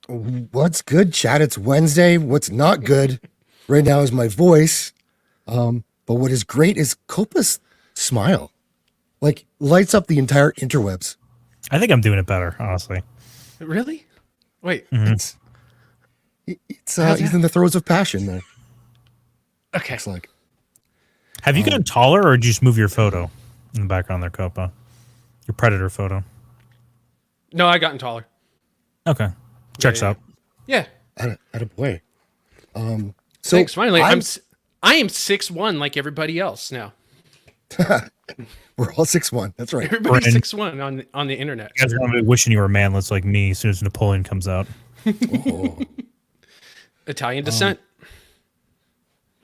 What's good, chat? It's Wednesday. What's not good right now is my voice. But what is great is Copa's smile. Like lights up the entire interwebs. I think I'm doing it better, honestly. Really? Wait. It's he's in the throes of passion there. Okay. Looks like. Have you gotten taller, or did you just move your photo in the background there, Copa? Your predator photo. No, I gotten taller. Okay. Checks yeah. out. Yeah. At a boy. So Thanks. Finally, I am 6'1" like everybody else now. We're all 6'1". That's right. Everybody's 6'1" on the internet. You guys are going to be wishing you were manless like me as soon as Napoleon comes out. Oh. Italian descent.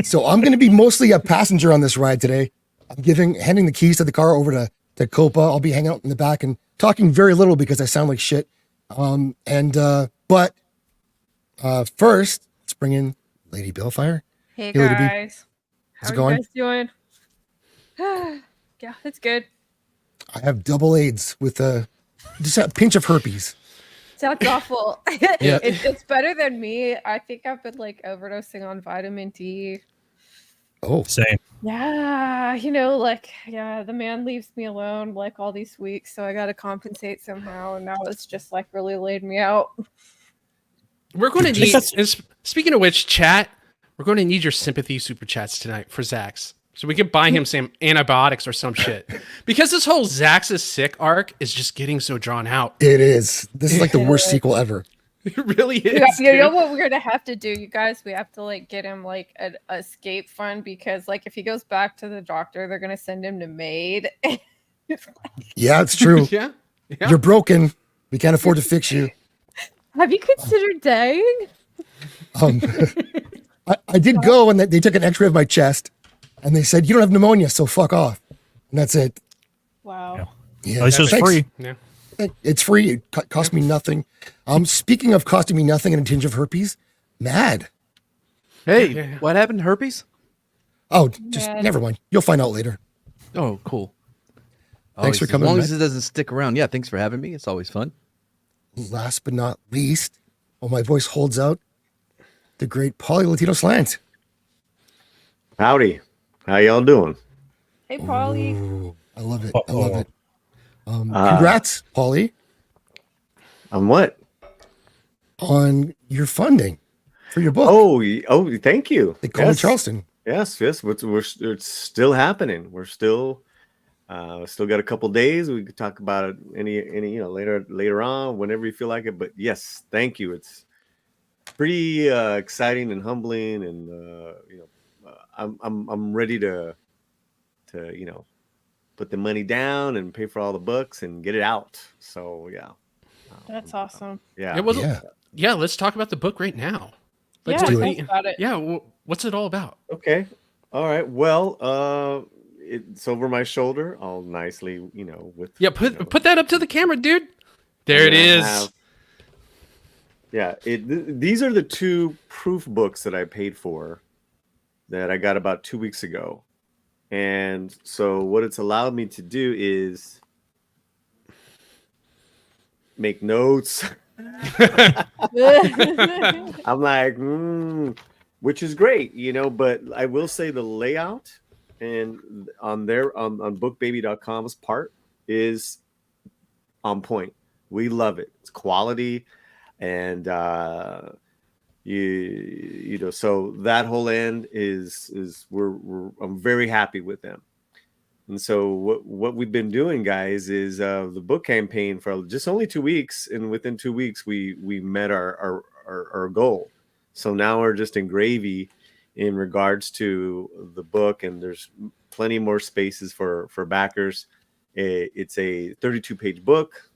So I'm going to be mostly a passenger on this ride today. I'm handing the keys to the car over to Copa. I'll be hanging out in the back and talking very little because I sound like shit. But first, let's bring in Lady Billfire. Hey Lady B. guys, How's it how are going? you guys doing? Yeah, it's good. I have double AIDS with just a pinch of herpes. Sounds awful. Yeah. It's better than me. I think I've been like overdosing on vitamin D. Oh, Same. Yeah, the man leaves me alone like all these weeks, so I got to compensate somehow, and now it's just like really laid me out. We're going to need. Speaking of which, chat, we're going to need your sympathy super chats tonight for Zax, so we can buy him some antibiotics or some shit. Because this whole Zax is sick arc is just getting so drawn out. it is. This is like the worst sequel ever. It really is. You know what we're gonna have to do, you guys? We have to like get him like an escape fund, because like if he goes back to the doctor, they're gonna send him to Maid. Yeah, it's true. Yeah. You're broken. We can't afford to fix you. Have you considered dying? I did go and they took an x-ray of my chest and they said, you don't have pneumonia, so fuck off. And that's it. Wow. Yeah. At least it was Thanks. free. Yeah. It's free. It cost me nothing. Speaking of costing me nothing and a tinge of herpes, mad. Hey, Yeah. what happened? Herpes? Oh, just Mad. never mind. You'll find out later. Oh, cool. Thanks for coming, As long Matt. as it doesn't stick around. Yeah, thanks for having me. It's always fun. Last but not least, while my voice holds out, the great Paulie Latino Slant. Howdy. How y'all doing? Hey, Paulie. Ooh, I love it. I love it. Congrats, Paulie, On what? on your funding for your book. Oh, thank you. They call me Yes. Charleston. Yes. It's still happening. We're still got a couple days. We could talk about it any later on, whenever you feel like it. But yes, thank you. It's pretty exciting and humbling, and I'm ready to put the money down and pay for all the books and get it out. So yeah. That's awesome. Yeah. It wasn't. Yeah. Yeah. Let's talk about the book right now. Let's Yeah, do tell it. us about it. Yeah. What's it all about? Okay. All right. Well, it's over my shoulder. I'll nicely, with Yeah. Put that up to the camera, dude. There it is. These are the two proof books that I paid for that I got about 2 weeks ago. And so what it's allowed me to do is make notes. I'm like, which is great, but I will say the layout and on bookbaby.com's part is on point. We love it. It's quality, and so that whole end is I'm very happy with them. And so what we've been doing, guys, is the book campaign for just only 2 weeks, and within 2 weeks we met our goal. So now we're just in gravy in regards to the book, and there's plenty more spaces for backers. It's a 32-page book.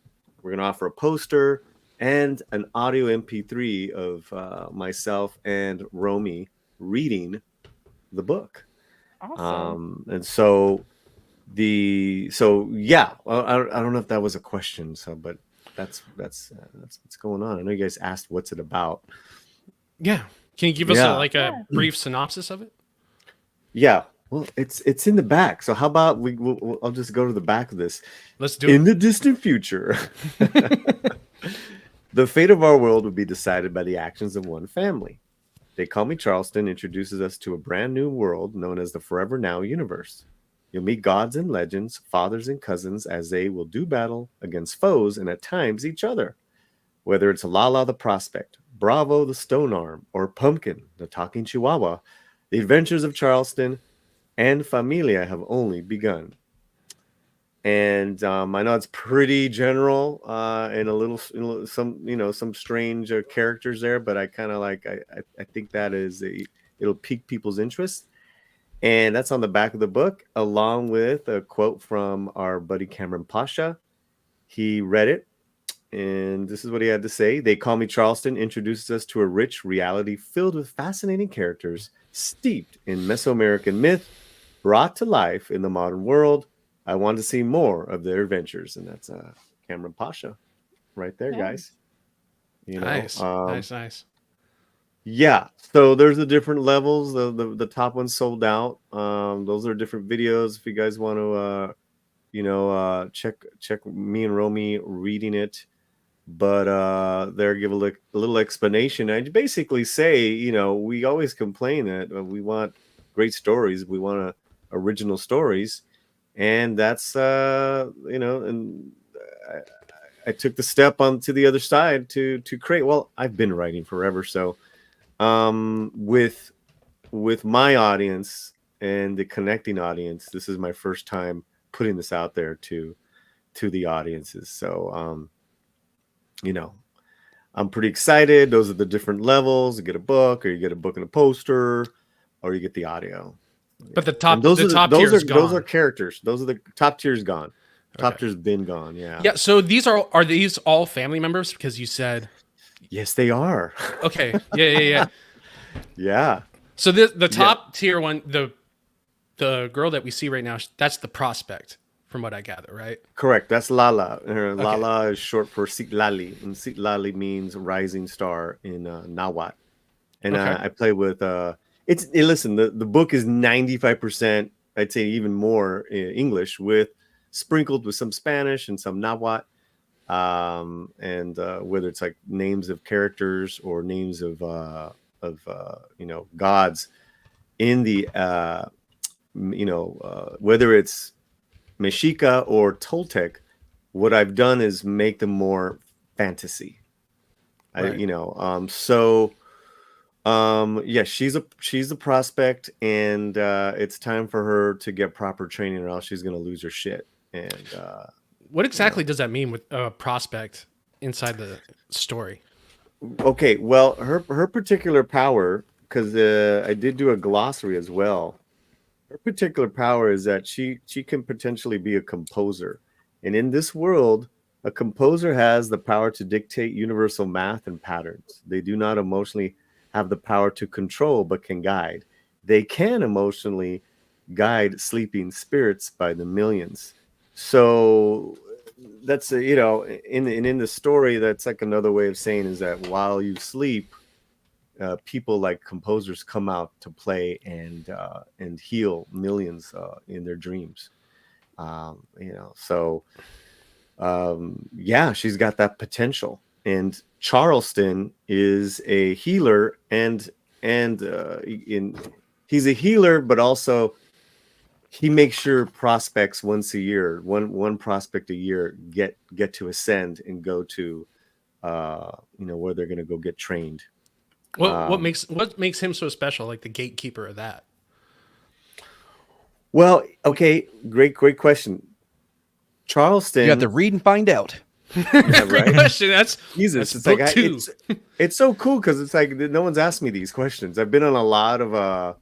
We're going to offer a poster and an audio MP3 of myself and Romy reading the book. Awesome. And so yeah, I don't know if that was a question. But that's what's going on. I know you guys asked what's it about. Yeah. Can you give us Yeah. a brief synopsis of it? Yeah. Well, it's in the back. So how about I'll just go to the back of this. Let's do In it. the distant future, The fate of our world would be decided by the actions of one family. They Call Me Charleston introduces us to a brand new world known as the Forever Now universe. You'll meet gods and legends, fathers and cousins, as they will do battle against foes and at times each other. Whether it's Lala the Prospect, Bravo the Stone Arm, or Pumpkin the Talking Chihuahua, the adventures of Charleston and Familia have only begun. And I know it's pretty general and a little some strange characters there, but I kind of like I think that it'll pique people's interest. And that's on the back of the book, along with a quote from our buddy Cameron Pasha. He read it, and this is what he had to say. They Call Me Charleston introduces us to a rich reality filled with fascinating characters steeped in Mesoamerican myth, brought to life in the modern world. I want to see more of their adventures. And that's Cameron Pasha right there, guys. You know, nice. Yeah, so there's the different levels. The top one sold out. Those are different videos. If you guys want to, check me and Romy reading it. But there, give a little explanation. I basically say, we always complain that we want great stories. We want original stories, and that's and I took the step onto the other side to create. Well, I've been writing forever, so. With my audience and the connecting audience, this is my first time putting this out there to the audiences. So, I'm pretty excited. Those are the different levels. You get a book, or you get a book and a poster, or you get the audio. But the top tier is gone. Those are characters. Those are the top tier's gone. Top tier's been gone. Yeah. Yeah. So these are these all family members? Because you said. Yes, they are. Okay. Yeah. Yeah. So the top tier one, the girl that we see right now, that's the prospect, from what I gather, right? Correct. That's Lala. Lala is short for Sitlali, and Sitlali means rising star in Nahuatl. And I play with listen, the book is 95%, I'd say even more in English, with sprinkled with some Spanish and some Nahuatl. And whether it's like names of characters or names of gods in the whether it's Mexica or Toltec, what I've done is make them more fantasy. Right. She's a prospect, and it's time for her to get proper training, or else she's gonna lose her shit. And what exactly does that mean with a prospect inside the story? Okay, well, her particular power, because I did do a glossary as well. Her particular power is that she can potentially be a composer, and in this world, a composer has the power to dictate universal math and patterns. They do not emotionally have the power to control, but can guide. They can emotionally guide sleeping spirits by the millions. So that's in the story, that's like another way of saying is that while you sleep, people like composers come out to play and heal millions in their dreams. She's got that potential. And Charleston is a healer, and he's a healer, but also he makes sure prospects once a year, one prospect a year, get to ascend and go to where they're going to go get trained. What makes him so special, like the gatekeeper of that? Well, okay, great question. Charleston, you have to read and find out. Yeah, great question. That's Jesus. That's It's book like two. it's so cool because it's like no one's asked me these questions. I've been on a lot of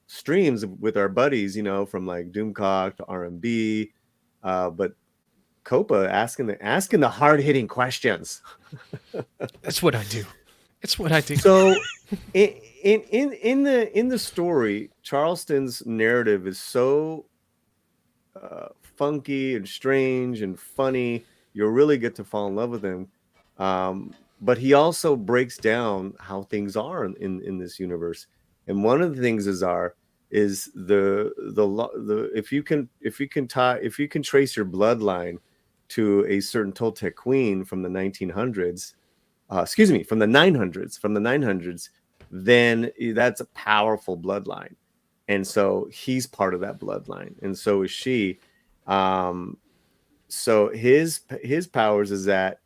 streams with our buddies, from like Doomcock to R&B, but Copa asking the hard hitting questions. That's what I do. It's what I do. So in the story, Charleston's narrative is so funky and strange and funny. You'll really get to fall in love with him. But he also breaks down how things are in this universe. And one of the things is if you can trace your bloodline, to a certain Toltec queen from the 1900s, from the 900s, then that's a powerful bloodline. And so he's part of that bloodline, and so is she. So his powers is that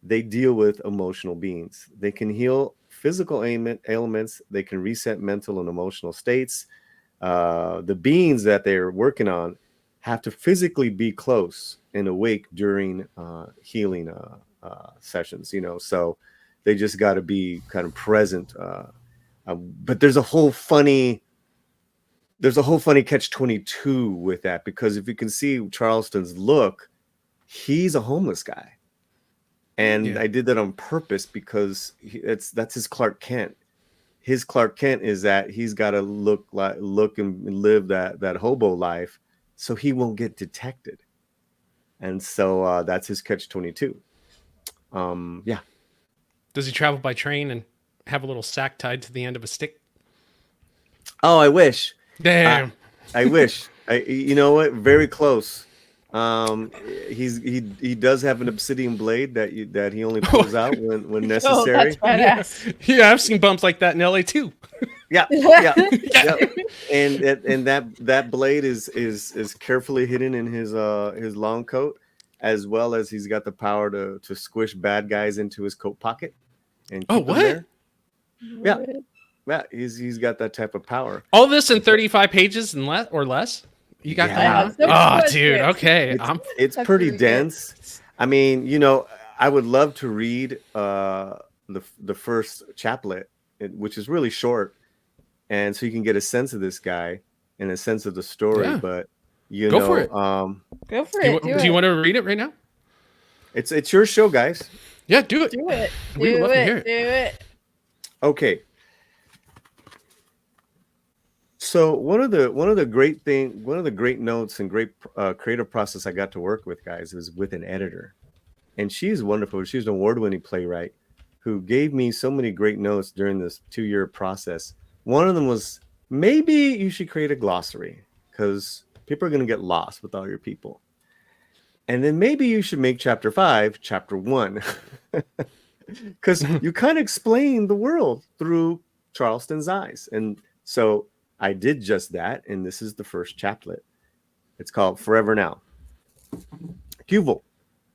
they deal with emotional beings. They can heal physical ailments. They can reset mental and emotional states. The beings that they're working on have to physically be close and awake during healing sessions. So they just got to be kind of present. But there's a whole funny catch-22 with that, because if you can see Charleston's look, he's a homeless guy. And I did that on purpose because that's his Clark Kent. His Clark Kent is that he's got to look and live that hobo life so he won't get detected. And so that's his catch-22. Yeah. Does he travel by train and have a little sack tied to the end of a stick? Oh, I wish. Damn. I wish. You know what? Very close. He does have an obsidian blade that he only pulls out when necessary. Oh, that's badass. Yeah, I've seen bumps like that in LA too. Yeah. And that blade is carefully hidden in his long coat, as well as he's got the power to squish bad guys into his coat pocket and keep them there. Yeah, he's got that type of power. All this in 35 pages and less. You got that? Oh, dude. Okay, It's pretty dense. I mean, I would love to read the first chaplet, which is really short, and so you can get a sense of this guy and a sense of the story. Yeah. But Go for it. Go for it. Do you want to read it right now? It's your show, guys. Yeah, do it. Do it. We would love to hear it. Do it. Okay. So one of the great notes and great creative process I got to work with, guys, was with an editor, and she's wonderful. She's an award-winning playwright who gave me so many great notes during this 2-year process. One of them was, maybe you should create a glossary because people are going to get lost with all your people, and then maybe you should make chapter 5 chapter 1 because you kind of explain the world through Charleston's eyes. And so I did just that, and this is the first chaplet. It's called Forever Now. Cuval,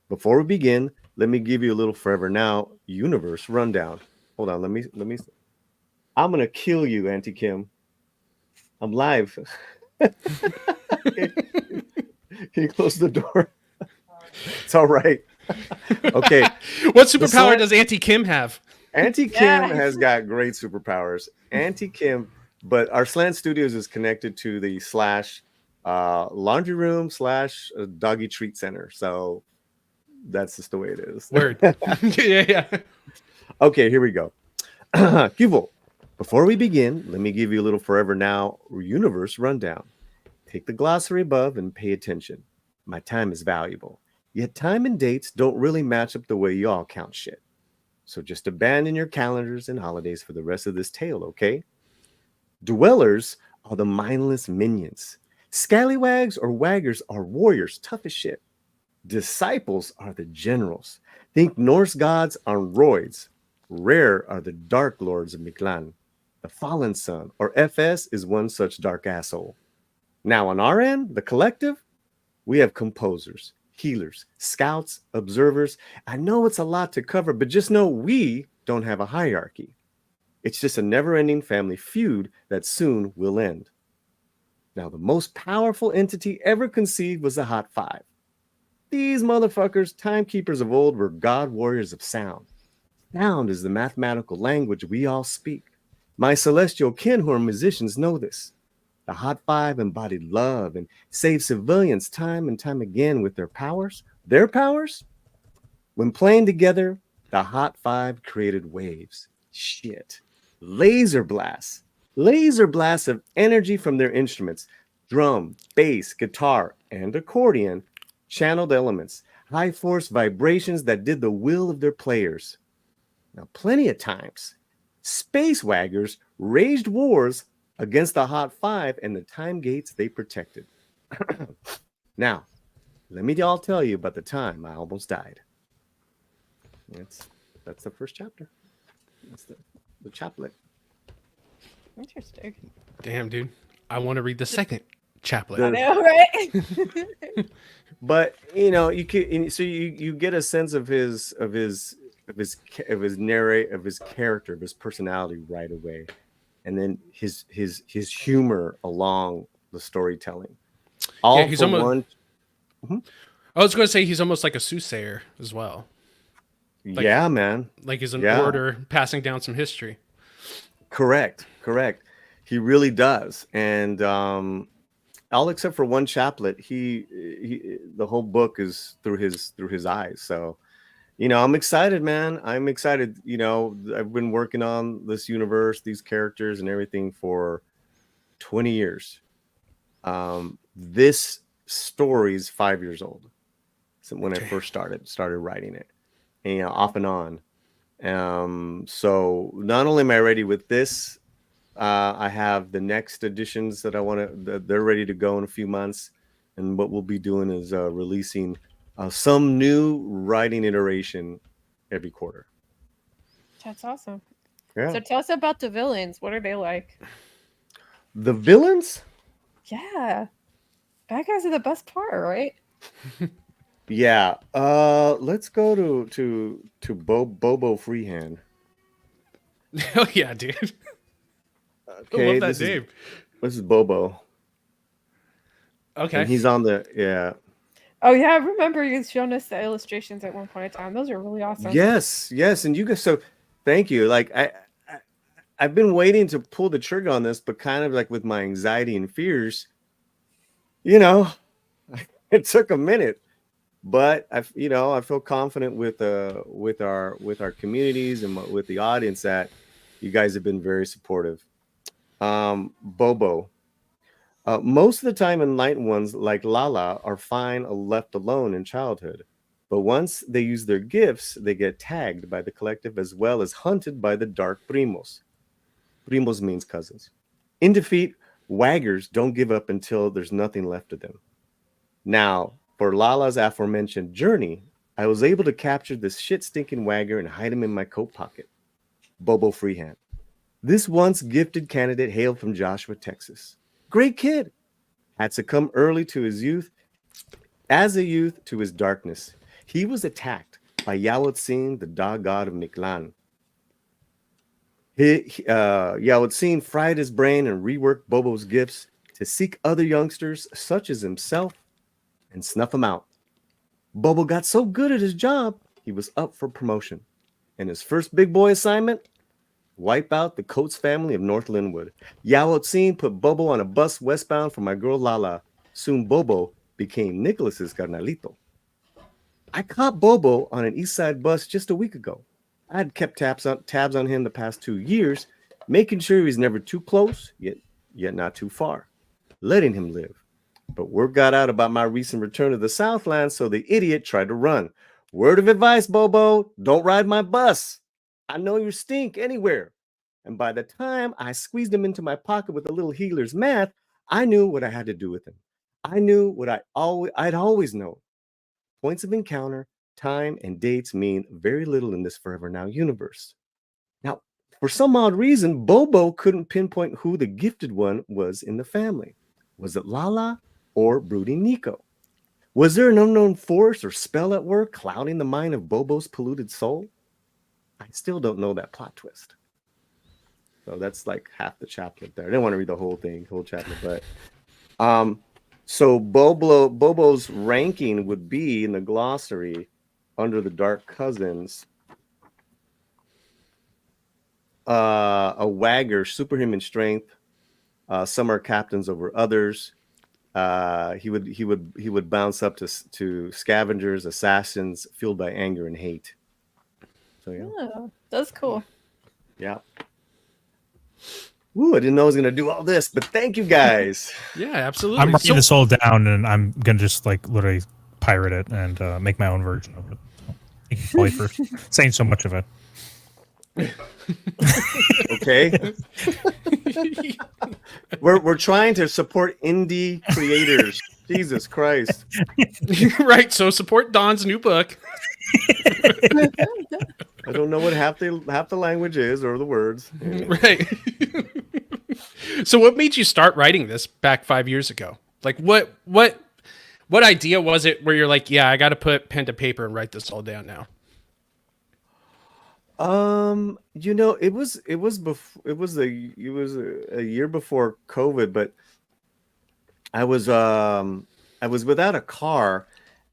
before we begin, let me give you a little Forever Now universe rundown. Hold on, let me. I'm gonna kill you, Auntie Kim. I'm live. Can you close the door? It's all right. Okay. What superpower does Auntie Kim have? Auntie Kim has got great superpowers. Auntie Kim. But our Slant Studios is connected to the / laundry room / doggy treat center. So that's just the way it is. Word. Yeah. Okay, here we go. Cuval, before we begin, let me give you a little Forever Now universe rundown. Take the glossary above and pay attention. My time is valuable. Yet time and dates don't really match up the way you all count shit. So just abandon your calendars and holidays for the rest of this tale, okay? Dwellers are the mindless minions. Scallywags or waggers are warriors, tough as shit. Disciples are the generals. Think Norse gods on roids. Rare are the dark lords of Mictlan. The fallen sun, or FS, is one such dark asshole. Now on our end, the collective, we have composers, healers, scouts, observers. I know it's a lot to cover, but just know we don't have a hierarchy. It's just a never-ending family feud that soon will end. Now, the most powerful entity ever conceived was the Hot Five. These motherfuckers, timekeepers of old, were god warriors of sound. Sound is the mathematical language we all speak. My celestial kin who are musicians know this. The Hot Five embodied love and saved civilians time and time again with their powers. Their powers? When playing together, the Hot Five created waves. Shit. Laser blasts of energy from their instruments, drum, bass, guitar, and accordion, channeled elements, high force vibrations that did the will of their players. Now, plenty of times, space waggers waged wars against the Hot Five and the time gates they protected. Now, let me all tell you about the time I almost died. That's the first chapter. That's the chaplet. Interesting. Damn, dude. I want to read the second chaplet. I know, right? But you could, so you get a sense of his character, of his personality right away, and then his humor along the storytelling. He's almost. I was going to say he's almost like a soothsayer as well. Yeah, man. Like he's an orator passing down some history. Correct. He really does. And all except for one chaplet, he the whole book is through his eyes. So, I'm excited, man. I'm excited. I've been working on this universe, these characters and everything for 20 years. This story is 5 years old. So when I first started writing it, and off and on. So not only am I ready with this, I have the next editions that I want to. They're ready to go in a few months, and what we'll be doing is releasing some new writing iteration every quarter. That's awesome. Yeah. So tell us about the villains. What are they like? The villains? Yeah, bad guys are the best part, right? Yeah. Let's go to Bobo Freehand. Oh yeah, dude. Okay, I love that name. This is Bobo. Okay. And he's on the Oh yeah, I remember you showing us the illustrations at one point in time. Those are really awesome. Yes, and you guys. So thank you. Like I've been waiting to pull the trigger on this, but kind of like with my anxiety and fears, it took a minute. But I feel confident with our communities and with the audience that you guys have been very supportive. Bobo. Most of the time, enlightened ones like Lala are fine or left alone in childhood. But once they use their gifts, they get tagged by the collective as well as hunted by the dark primos. Primos means cousins. In defeat, waggers don't give up until there's nothing left of them. Now, for Lala's aforementioned journey, I was able to capture this shit-stinking wagger and hide him in my coat pocket. Bobo Freehand. This once gifted candidate hailed from Joshua, Texas. Great kid. Had succumbed early to his youth. As a youth, to his darkness. He was attacked by Yawotzin, the dog god of Mictlan. Yawotzin fried his brain and reworked Bobo's gifts to seek other youngsters such as himself and snuff him out. Bobo got so good at his job, he was up for promotion. And his first big boy assignment? Wipe out the Coates family of North Linwood. Yawotzin put Bobo on a bus westbound for my girl Lala. Soon Bobo became Nicholas's carnalito. I caught Bobo on an East Side bus just a week ago. I had kept tabs on him the past 2 years, making sure he was never too close, yet not too far, letting him live. But word got out about my recent return to the Southland, so the idiot tried to run. Word of advice, Bobo, don't ride my bus. I know you stink anywhere. And by the time I squeezed him into my pocket with a little healer's math, I knew what I had to do with him. I knew what I'd always known. Points of encounter, time, and dates mean very little in this Forever Now universe. Now, for some odd reason, Bobo couldn't pinpoint who the gifted one was in the family. Was it Lala or brooding Nico? Was there an unknown force or spell at work clouding the mind of Bobo's polluted soul? I still don't know that plot twist. So that's like half the chaplet there. I didn't want to read the whole chaplet, but so Bobo's ranking would be in the glossary under the Dark Cousins. A wagger, superhuman strength. Some are captains over others. He would bounce up to scavengers, assassins, fueled by anger and hate. So yeah, Oh, that's cool. yeah. Ooh, I didn't know I was gonna do all this, but thank you guys. Yeah, absolutely. I'm writing this all down, and I'm gonna just like literally pirate it and make my own version of it. Thank you, Paulie, for saying so much of it. Okay. We're trying to support indie creators. Jesus Christ. Right. So support Don's new book. I don't know what half the language is or the words. Right. So what made you start writing this back 5 years ago? Like what idea was it where you're like, yeah, I got to put pen to paper and write this all down now? It was a year before COVID, but I was without a car,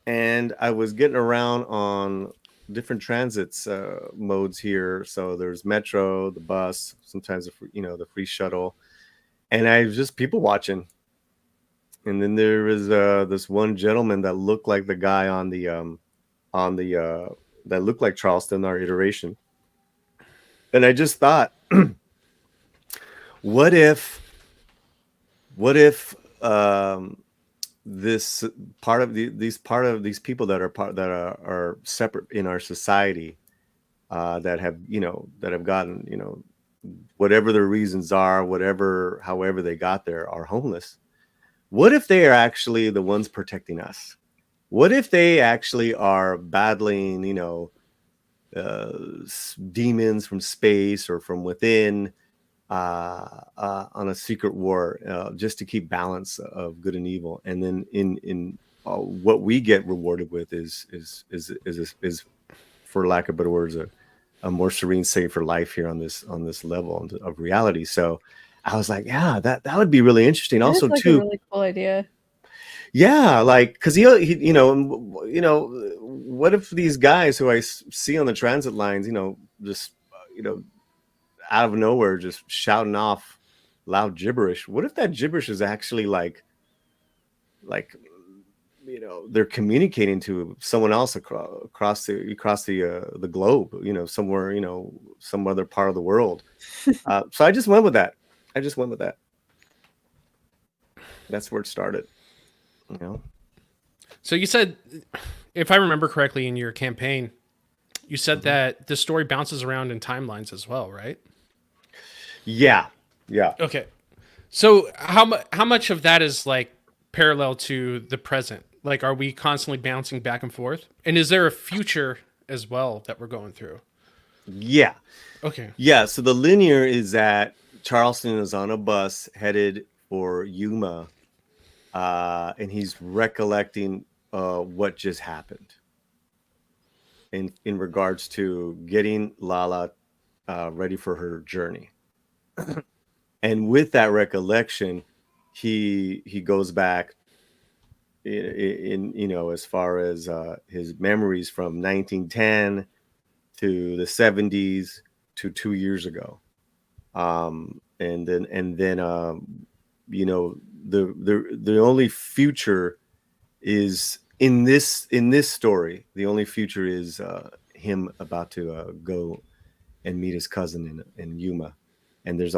and I was getting around on different transits modes here. So there's metro, the bus, sometimes the free shuttle, and I was just people watching. And then there was this one gentleman that looked like the guy on the that looked like Charleston, our iteration. And I just thought, what if this part of these people that are separate in our society, that have gotten, whatever their reasons are, however they got there, are homeless. What if they are actually the ones protecting us? What if they actually are battling, demons from space or from within, on a secret war, just to keep balance of good and evil? And then in what we get rewarded with is for lack of better words, a more serene, safer life here on this level of reality. So I was like, yeah, that would be really interesting. That Also, is like too, a really cool idea. yeah, like, because he what if these guys who I see on the transit lines, just out of nowhere, just shouting off loud gibberish? What if that gibberish is actually like they're communicating to someone else across the globe, somewhere, some other part of the world. So I just went with that. That's where it started. So you said, if I remember correctly, in your campaign, you said that the story bounces around in timelines as well, right? Yeah. Okay. So how much of that is like parallel to the present? Like, are we constantly bouncing back and forth? And is there a future as well that we're going through? Yeah. Okay. Yeah. So the linear is that Charleston is on a bus headed for Yuma, and he's recollecting what just happened in regards to getting Lala ready for her journey. And with that recollection, he goes back in as far as his memories from 1910 to the 70s to 2 years ago. And then the only future is in this story. The only future is him about to go and meet his cousin in Yuma. And there's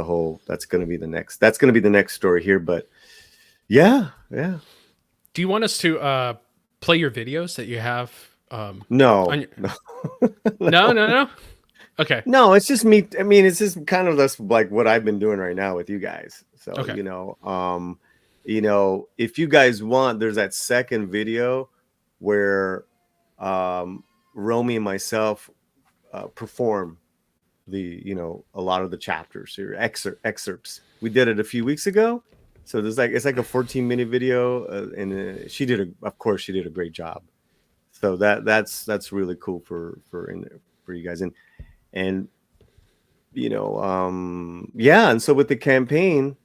that's going to be the next story here. But yeah. Do you want us to play your videos that you have? No. No. Okay. No, it's just me. I mean, it's just kind of this, like what I've been doing right now with you guys. So, Okay. If you guys want, there's that second video where Romy and myself perform a lot of the chapters or excerpts. We did it a few weeks ago. So it's like a 14-minute video, and she did a great job. So that's really cool for you guys. And and so with the campaign,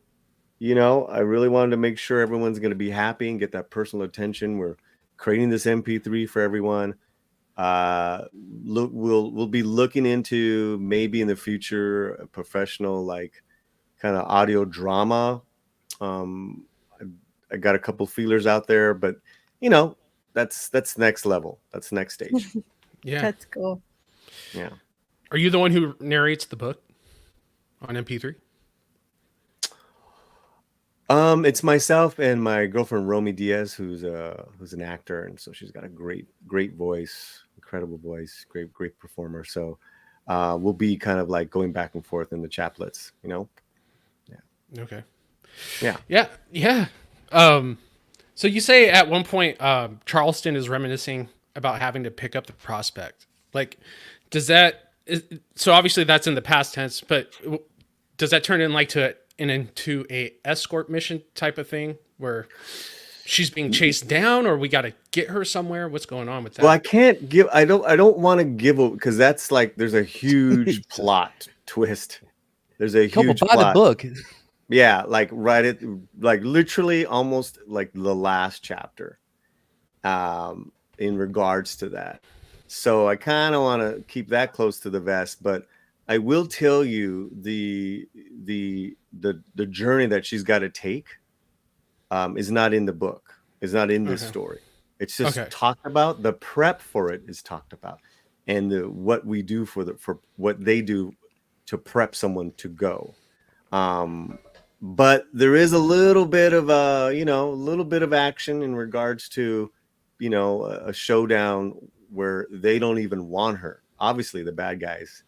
I really wanted to make sure everyone's going to be happy and get that personal attention. We're creating this MP3 for everyone. We'll be looking into maybe in the future a professional, like, kind of audio drama. I got a couple feelers out there, but that's next level. That's next stage. Yeah. That's cool. Yeah. Are you the one who narrates the book on MP3? It's myself and my girlfriend Romy Diaz, who's an actor, and so she's got a great voice, incredible voice, great performer. So we'll be kind of like going back and forth in the chaplets, Yeah. Okay. Yeah. Yeah. So you say at one point Charleston is reminiscing about having to pick up the prospect. Like, so obviously that's in the past tense, but does that turn into a escort mission type of thing where she's being chased down, or we got to get her somewhere? What's going on with that? Well, I don't want to give it because that's like there's a huge plot twist. There's a Couple huge buy plot. the book. Yeah, like literally almost like the last chapter in regards to that. So I kind of want to keep that close to the vest, but I will tell you the journey that she's got to take is not in the book. Is not in this story. It's just talked about. The prep for it is talked about, and what we do for what they do to prep someone to go. But there is a little bit of a little bit of action in regards to, a showdown where they don't even want her. Obviously, the bad guys,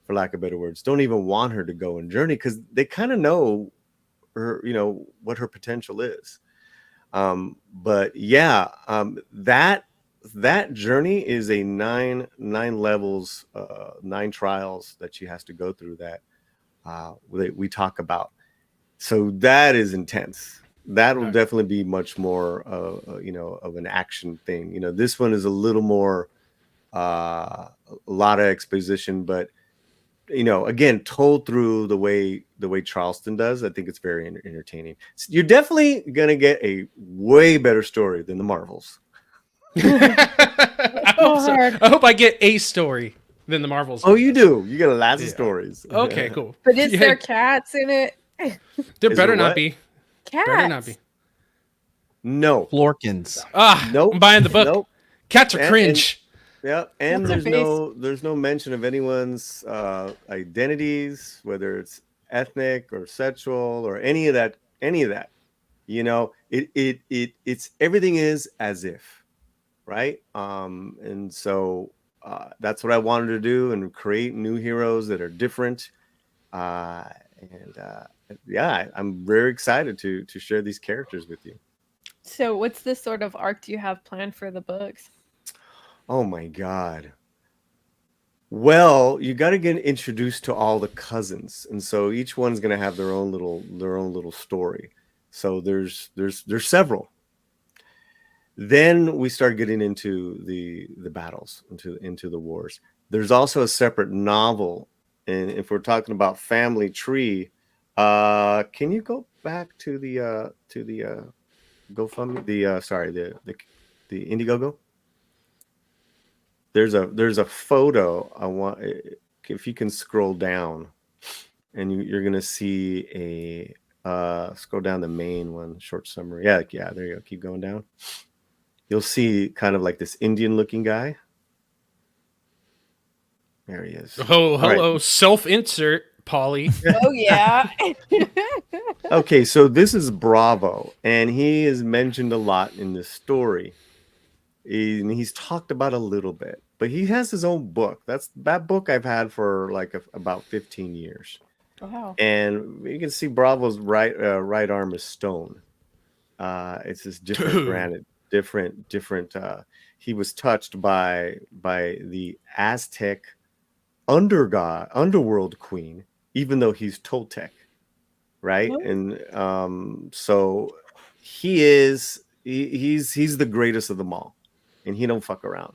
for lack of better words, don't even want her to go and journey because they kind of know her, what her potential is. But yeah, that journey is a nine levels, 9 trials that she has to go through that we talk about. So that is intense. That will definitely be much more, of an action thing. This one is a little more, a lot of exposition, but again, told through the way Charleston does. I think it's very entertaining. You're definitely gonna get a way better story than the Marvels. I hope so. I hope I get a story than the Marvels. Oh, you do. You get lots of stories. Okay, cool. But is there cats in it? There Is better there not what? be. Cats. Better not be. No. Florkins. Nope. I'm buying the book. Nope. Cats are cringe. Yeah, and What's her there's no mention of anyone's identities, whether it's ethnic or sexual or any of that. It's everything is as if, right? And so that's what I wanted to do and create new heroes that are different. Yeah, I'm very excited to share these characters with you. So, what's the sort of arc do you have planned for the books? Oh my God. Well, you got to get introduced to all the cousins, and so each one's going to have their own little story. So there's several. Then we start getting into the battles, into the wars. There's also a separate novel, and if we're talking about family tree, can you go back to the GoFundMe, the Indiegogo? There's a photo. I want, if you can scroll down, and you're gonna see scroll down the main one, short summary. Yeah, there you go. Keep going down. You'll see kind of like this Indian looking guy. There he is. Oh, hello, Right. self-insert, Paulie. Oh yeah. Okay, so this is Bravo, and he is mentioned a lot in this story. He's talked about a little bit, but he has his own book. That book I've had for like about 15 years. Wow. And you can see Bravo's right arm is stone. It's this different granite, different. He was touched by the Aztec underworld queen, even though he's Toltec, right? Oh. And so he's the greatest of them all. And he don't fuck around.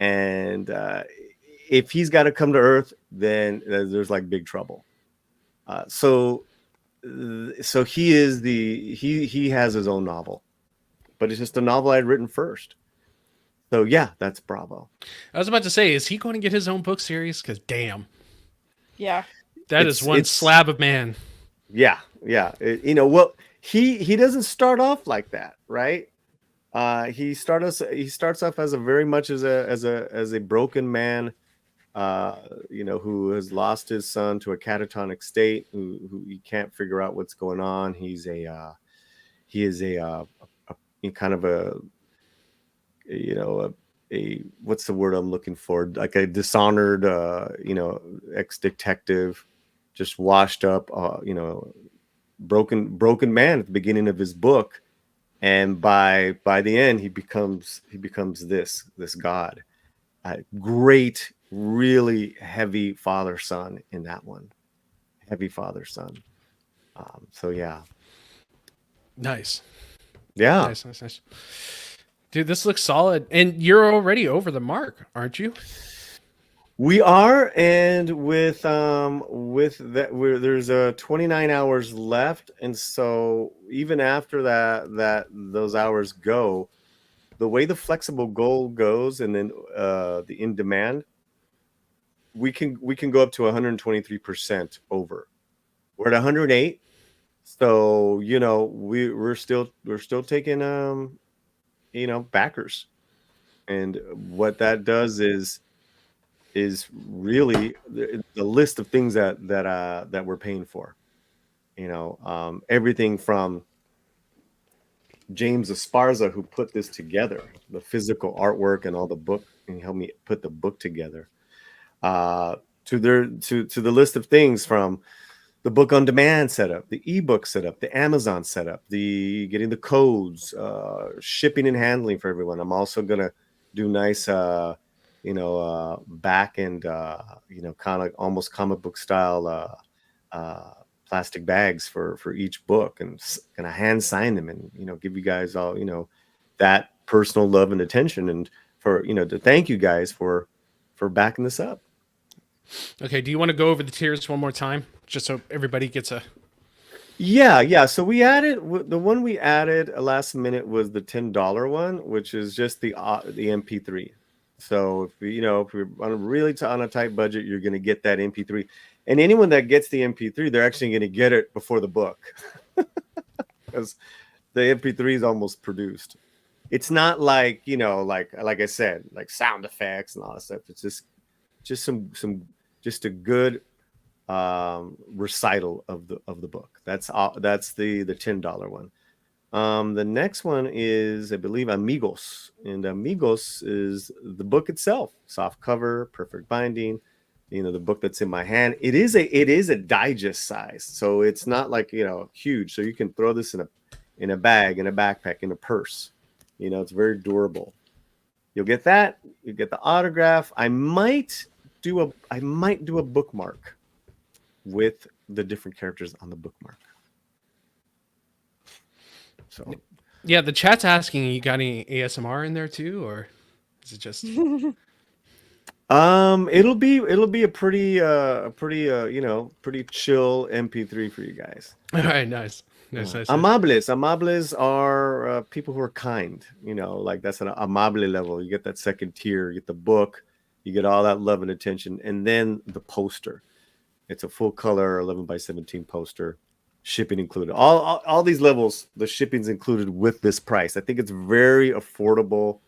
And if he's got to come to Earth, then there's like big trouble. So he is he has his own novel, but it's just a novel I'd written first. So yeah, that's Bravo. I was about to say, is he going to get his own book series? Because damn, Yeah. that is one slab of man. Yeah. Well, he doesn't start off like that, right? He starts off as a very much as a broken man, who has lost his son to a catatonic state, who he can't figure out what's going on. He is a kind of a what's the word I'm looking for? Like a dishonored, ex-detective, just washed up, broken man at the beginning of his book. and by the end he becomes this god. Great, really heavy father son in that one. Heavy father son. So yeah. Nice. Yeah. Nice. Dude, this looks solid. And you're already over the mark, aren't you? We are, and with that, there's 29 hours left, and so even after those hours go, the way the flexible goal goes, and then the in demand, we can go up to 123% over. We're at 108, so we're still taking backers, and what that does is really the list of things that we're paying for. Everything from James Esparza, who put this together, the physical artwork and all the book, and helped me put the book together, to the list of things from the book on demand setup, the ebook setup, the Amazon setup, the getting the codes, shipping and handling for everyone. I'm also gonna do nice back and kind of almost comic book style plastic bags for each book, and gonna hand sign them, and give you guys all that personal love and attention, and for to thank you guys for backing this up. Okay, do you want to go over the tiers one more time, just so everybody gets a... Yeah. So we added the one we added last minute was the $10 one, which is just the MP3. So if you're on on a tight budget, you're going to get that MP3, and anyone that gets the MP3, they're actually going to get it before the book, because the MP3 is almost produced. It's not like like I said, like sound effects and all that stuff. It's just a good recital of the book. That's the $10 one. The next one is, I believe, Amigos, and Amigos is the book itself, soft cover, perfect binding. The book that's in my hand. It is a digest size, so it's not like huge. So you can throw this in a bag, in a backpack, in a purse. It's very durable. You'll get that. You get the autograph. I might do a bookmark with the different characters on the bookmark. So Yeah, the chat's asking, you got any ASMR in there too, or is it just... it'll be a pretty pretty chill MP3 for you guys. All right, nice. Amables are people who are kind. Like that's an amable level. You get that second tier. You get the book. You get all that love and attention, and then the poster. It's a full color 11x17 poster, shipping included. All these levels, the shipping's included with this price. I think it's very affordable,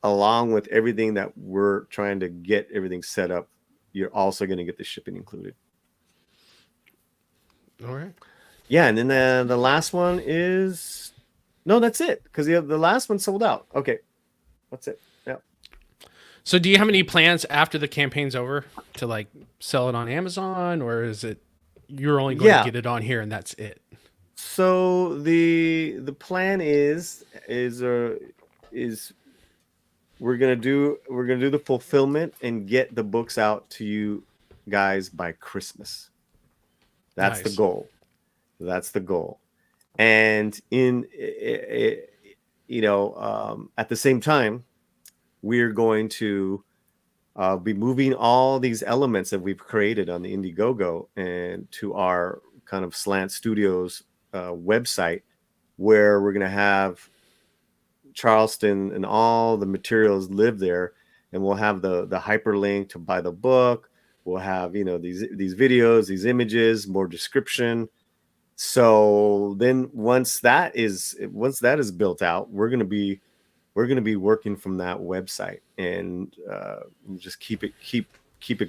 along with everything that we're trying to get everything set up. You're also going to get the shipping included. All right. Yeah, and then the last one is... No, that's it, because the last one sold out. Okay, that's it. Yeah. So do you have any plans after the campaign's over to like sell it on Amazon, or is it you're only going to get it on here and that's it? So the plan is we're gonna do the fulfillment and get the books out to you guys by Christmas. That's Nice. the goal. That's the goal. And at the same time, we're going to be moving all these elements that we've created on the Indiegogo and to our kind of Slant Studios website, where we're going to have Charleston and all the materials live there, and we'll have the hyperlink to buy the book. We'll have these videos, these images, more description. So then once that is built out, we're going to be working from that website, and just keep it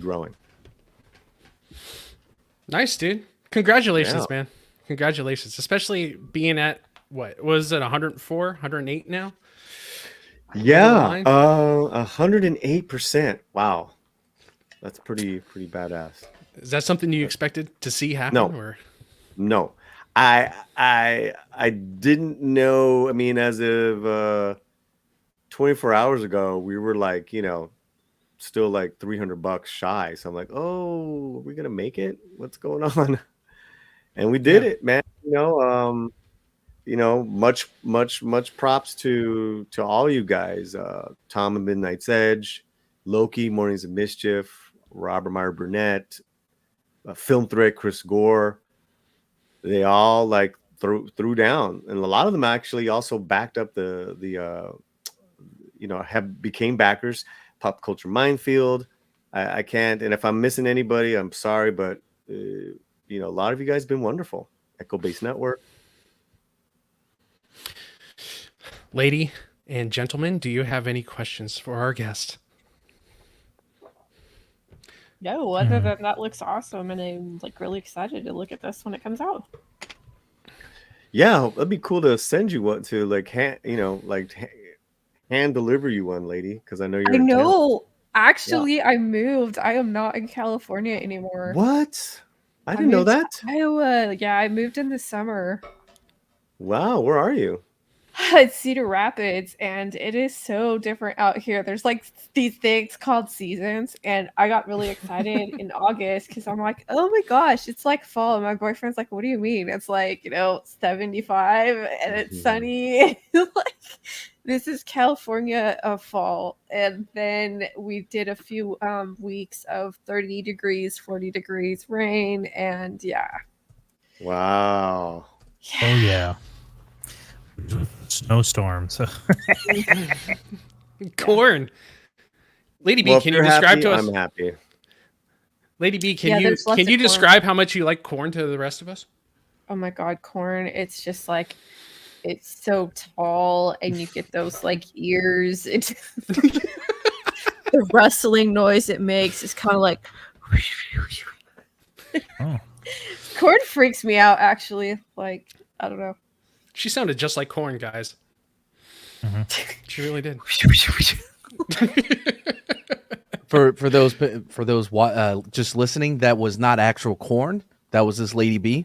growing. Nice, dude. Congratulations, man. Congratulations, especially being at what was it, 104, 108 now? Yeah, 108%. Wow, that's pretty badass. Is that something you expected to see happen? No. Or? No, I didn't know. I mean, as of 24 hours ago, we were like, still like $300 shy. So I'm like, oh, are we gonna make it? What's going on? And we did it, man. Much props to all you guys. Tom and Midnight's Edge, Loki, Mornings of Mischief, Robert Meyer Burnett, Film Threat, Chris Gore. They all like threw down, and a lot of them actually also backed up the have became backers. Pop Culture Minefield. I can't, and if I'm missing anybody, I'm sorry, but a lot of you guys have been wonderful. Echo Base Network. Lady and gentlemen, do you have any questions for our guest? No, other than that looks awesome, and I'm like really excited to look at this when it comes out. Yeah, that'd be cool to send you one to hand deliver you one, lady, because I know you're. I in town. know. Actually, I moved. I am not in California anymore. What? I didn't know moved to that. Iowa. Yeah, I moved in the summer. Wow, where are you? It's Cedar Rapids, and it is so different out here. There's like these things called seasons, and I got really excited in August because I'm like, oh my gosh, it's like fall. And my boyfriend's like, what do you mean? It's like 75 and it's sunny. Like, this is California of fall. And then we did a few weeks of 30 degrees, 40 degrees rain, and yeah. Wow. Oh yeah. Snowstorms. Corn. Lady B, Well, if can you you're describe happy, to us? I'm happy. Lady B, Yeah, can there's lots you of corn. describe how much you like corn to the rest of us? Oh my god, corn. It's just like it's so tall and you get those like ears. It's the rustling noise it makes is kind of like Oh. corn freaks me out actually. Like, I don't know. She sounded just like corn, guys. She really did. For those just listening, that was not actual corn. That was this Lady B.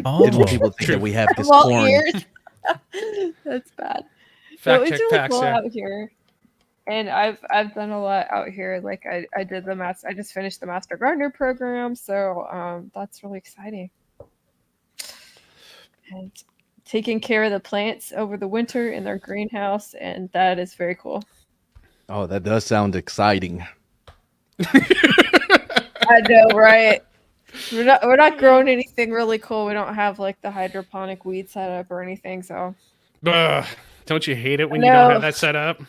Oh. Didn't want people to think that we have this Well, corn. ears. That's bad. Fact It's check really facts, cool yeah. out here. And I've done a lot out here. Like I did I just finished the Master Gardener program, so that's really exciting. And taking care of the plants over the winter in their greenhouse, and that is very cool. Oh, that does sound exciting. I know, right? We're not growing anything really cool. We don't have like the hydroponic weed setup or anything, so Ugh, don't you hate it when I you don't know. have that set up?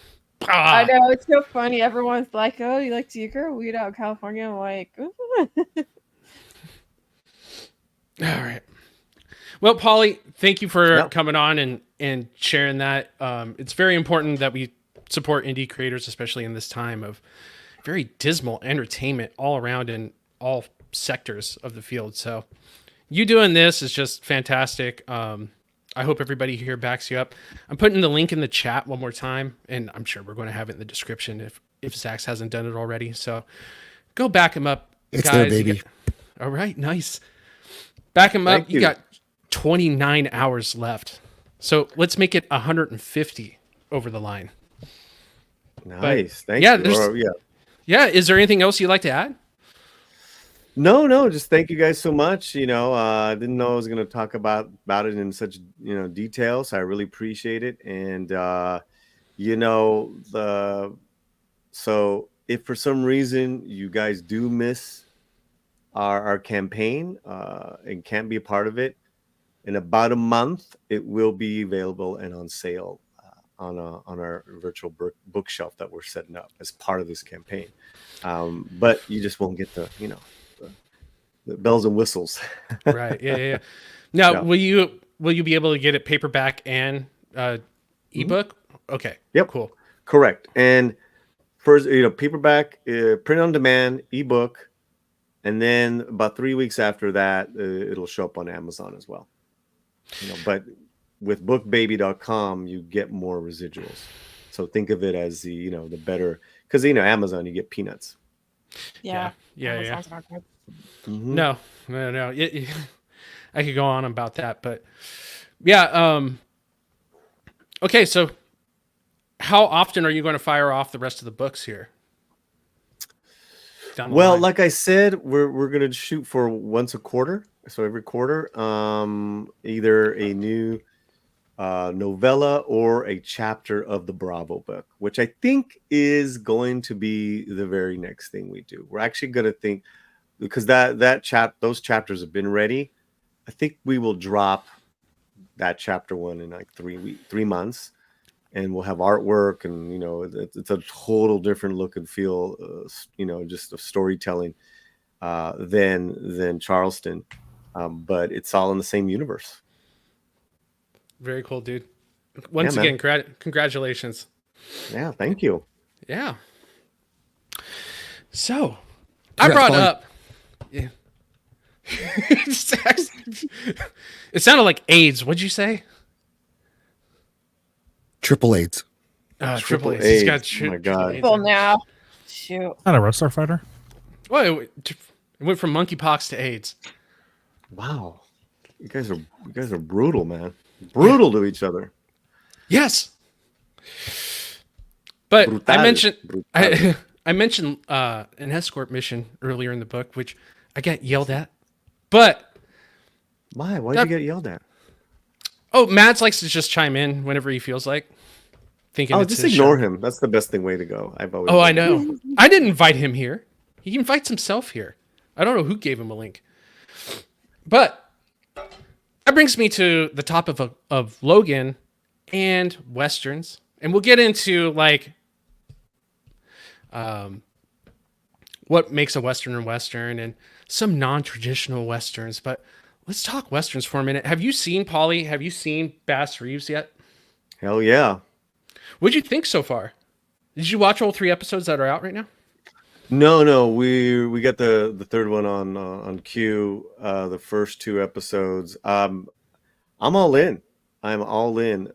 I know it's so funny. Everyone's like, "Oh, do you grow weed out in California?" I'm like, All right. Well, Paulie, thank you for coming on and sharing that. It's very important that we support indie creators, especially in this time of very dismal entertainment all around in all sectors of the field. So you doing this is just fantastic. I hope everybody here backs you up. I'm putting the link in the chat one more time, and I'm sure we're going to have it in the description if Zach hasn't done it already. So go back him up, It's guys. there, baby. All right, nice. Back him up. Thank You you. got 29 hours left. So let's make it 150 over the line. Nice. Thank yeah, you. there's- Yeah, is there anything else you'd like to add? No, just thank you guys so much. I didn't know I was going to talk about it in such detail, so I really appreciate it. And so if for some reason you guys do miss our campaign and can't be a part of it, in about a month it will be available and on sale on our virtual bookshelf that we're setting up as part of this campaign. But you just won't get the bells and whistles. Right. Yeah. Now, Yeah. will you be able to get it paperback and ebook? Okay. Yep. Cool. Correct. And first, paperback, print on demand, ebook, and then about 3 weeks after that, it'll show up on Amazon as well. But with bookbaby.com, you get more residuals. So think of it as the better, because Amazon, you get peanuts. yeah. Yeah. Sounds not good. Mhm. No. I could go on about that, but yeah. Okay, so how often are you going to fire off the rest of the books here? Down the Well, line? like I said, we're gonna shoot for once a quarter. So every quarter, either a new novella or a chapter of the Bravo book, which I think is going to be the very next thing we do. We're actually going to think, because those chapters have been ready. I think we will drop that chapter one in like 3 months, and we'll have artwork, and it's a total different look and feel, just of storytelling than Charleston, but it's all in the same universe. Very cool, dude. Once Yeah, again, congratulations. Yeah, thank you. Yeah. So, I Congrats, brought Paulie. up. Yeah. It sounded like AIDS. What'd you say? Triple AIDS. Triple AIDS. AIDS. He's got Oh my God. People now. Shoot. Not a wrestler fighter. Well, it went from monkeypox to AIDS. Wow, you guys are brutal, man. Brutal to each other. Yes. But Brutal. I mentioned Brutal. I mentioned an escort mission earlier in the book, which I got yelled at. But Why? Why'd you get yelled at? Mads likes to just chime in whenever he feels like. Thinking Oh, it's just his ignore show. him. That's the best way to go. I've always. Oh, I know. I didn't invite him here. He invites himself here. I don't know who gave him a link. But that brings me to the top of Logan and Westerns. And we'll get into like what makes a Western a Western and some non-traditional Westerns. But let's talk Westerns for a minute. Have you seen, Paulie, have you seen Bass Reeves yet? Hell yeah. What'd you think so far? Did you watch all 3 episodes that are out right now? No. We got the third one on queue. The first 2 episodes. I'm all in. I'm all in.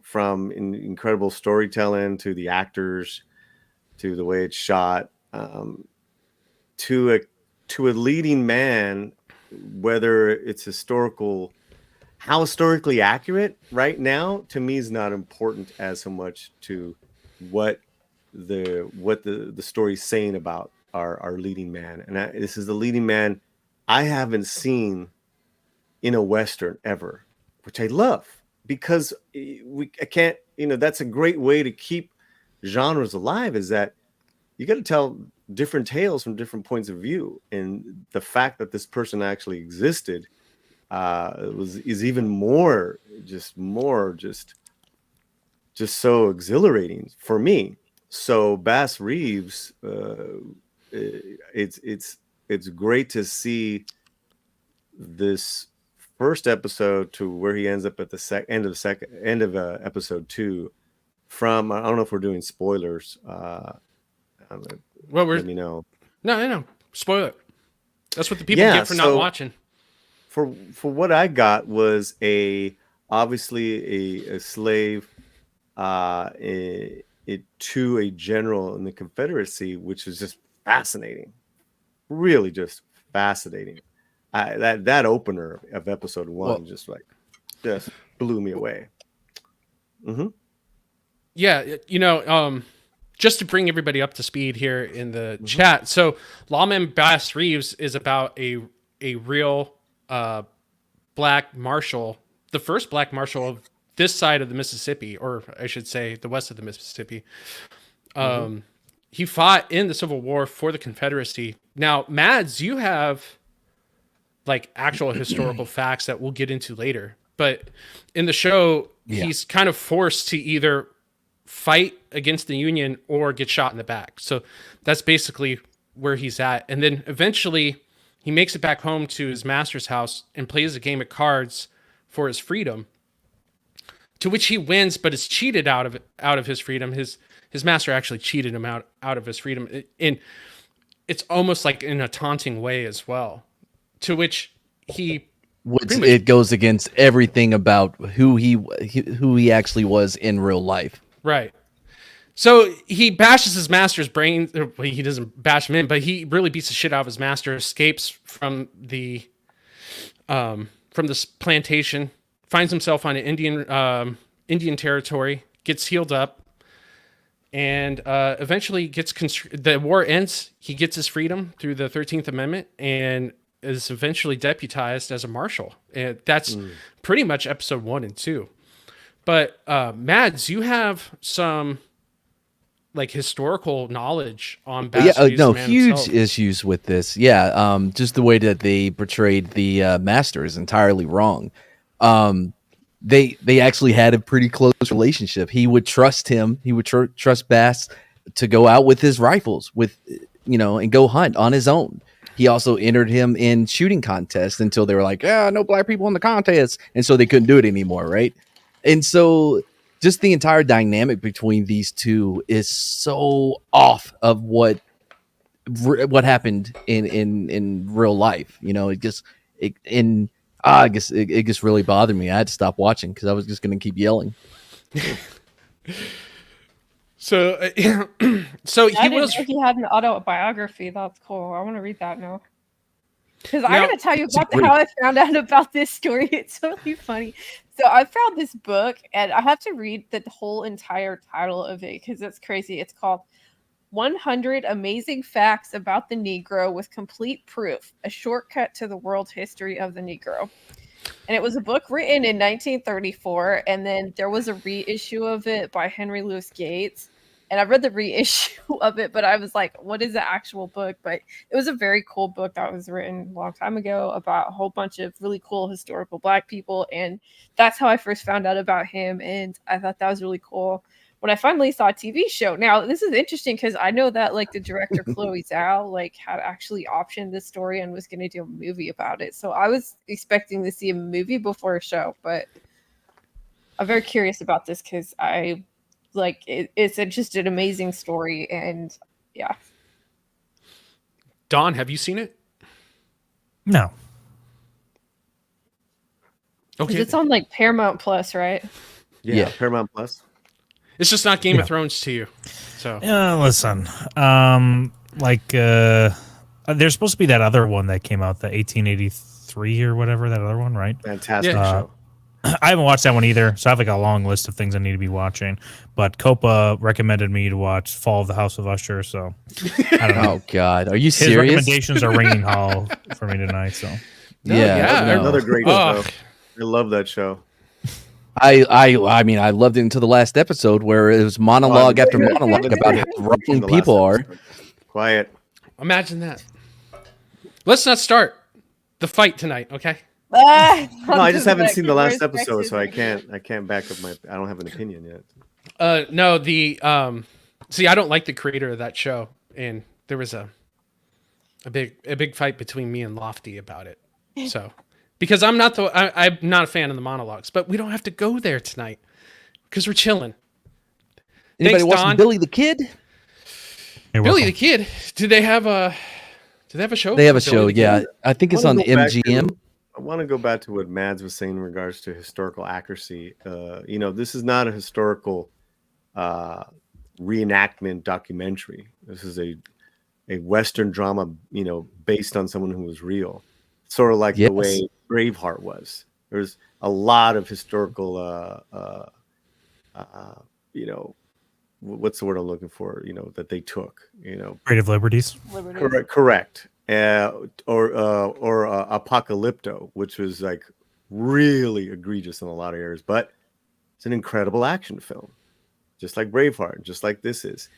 From incredible storytelling to the actors, to the way it's shot, to a leading man, whether it's how historically accurate right now to me is not important as so much to what the story's saying about our leading man. And this is the leading man I haven't seen in a Western ever, which I love, because I can't, that's a great way to keep genres alive, is that you got to tell different tales from different points of view. And the fact that this person actually existed is even more so exhilarating for me. So Bass Reeves, it's great to see this first episode to where he ends up at the end of episode 2. From, I don't know if we're doing spoilers. Well, let me know. No. Spoil it. That's what the people get for not watching. For what I got was obviously a slave to a general in the Confederacy, which is just fascinating, really just fascinating. That opener of episode 1 just blew me away. Mm-hmm. Yeah, just to bring everybody up to speed here in the chat. So Lawman Bass Reeves is about a real black marshal, the first black marshal of this side of the Mississippi, or I should say the west of the Mississippi. He fought in the Civil War for the Confederacy. Now, Mads, you have like actual historical facts that we'll get into later. But in the show, he's kind of forced to either fight against the Union or get shot in the back. So that's basically where he's at. And then eventually he makes it back home to his master's house and plays a game of cards for his freedom, to which he wins, but is cheated out of his freedom. His master actually cheated him out of his freedom. And it's almost like in a taunting way as well, to which it goes against everything about who he actually was in real life. Right. So he bashes his master's brain. Well, he doesn't bash him in, but he really beats the shit out of his master, escapes from the from this plantation, finds himself on an Indian territory, gets healed up, and eventually the war ends. He gets his freedom through the 13th Amendment and is eventually deputized as a marshal. And that's pretty much episode 1 and 2. But Mads, you have some like historical knowledge on Bass Reeves, no, the man huge himself. issues with this. Yeah, just the way that they portrayed the master is entirely wrong. They actually had a pretty close relationship. He would trust him. He would trust Bass to go out with his rifles, and go hunt on his own. He also entered him in shooting contests until they were like, no black people in the contest. And so they couldn't do it anymore, right? And so just the entire dynamic between these two is so off of what happened in real life. I guess it just really bothered me. I had to stop watching because I was just going to keep yelling. So I he didn't was. know he had an autobiography. That's cool. I want to read that now. Because Now- I'm going to tell you about how I found out about this story. It's really funny. So I found this book, and I have to read the whole entire title of it because it's crazy. It's called 100 Amazing Facts About the Negro with Complete Proof, a shortcut to the world history of the Negro. And it was a book written in 1934, and then there was a reissue of it by Henry Louis Gates. And I read the reissue of it, but I was like, what is the actual book? But it was a very cool book that was written a long time ago about a whole bunch of really cool historical Black people. And that's how I first found out about him. And I thought that was really cool when I finally saw a TV show. Now, this is interesting because I know that like the director Chloe Zhao like had actually optioned this story and was going to do a movie about it. So I was expecting to see a movie before a show, but I'm very curious about this because it's just an amazing story. And yeah. Don, have you seen it? No. 'Cause Okay. it's on like Paramount Plus, right? Yeah. Paramount Plus. It's just not Game Yeah. of Thrones to you. So Listen, there's supposed to be that other one that came out, the 1883 or whatever, that other one, right? Fantastic Yeah. show. I haven't watched that one either, so I have like a long list of things I need to be watching. But Copa recommended me to watch Fall of the House of Usher, so I don't know. Oh God, are you His serious? recommendations are ringing hollow for me tonight. So yeah, no. Another great Oh. show. I love that show. I mean, I loved it until the last episode where it was monologue after Yeah, monologue let's about do how it. wrong The last people are. episode. Quiet. imagine that. Let's not start the fight tonight, okay? No, I just haven't seen the last Where's episode, so I Brexit? can't back up I don't have an opinion yet. No, see, I don't like the creator of that show, and there was a big fight between me and Lofty about it. So, because I'm not a fan of the monologues, but we don't have to go there tonight because we're chilling. Anybody Thanks, watching Don. Billy the Kid? You're Billy welcome. the Kid. Do they have a show? They have a for Billy show, the Kid? yeah. I think it's on MGM. I want to go back to what Mads was saying in regards to historical accuracy. This is not a historical reenactment documentary. This is a Western drama, based on someone who was real. Sort of like Yes. the way Braveheart was. There's a lot of historical, what's the word I'm looking for? That they took. Creative liberties. Correct. Or Apocalypto, which was like really egregious in a lot of areas, but it's an incredible action film, just like Braveheart, just like this is.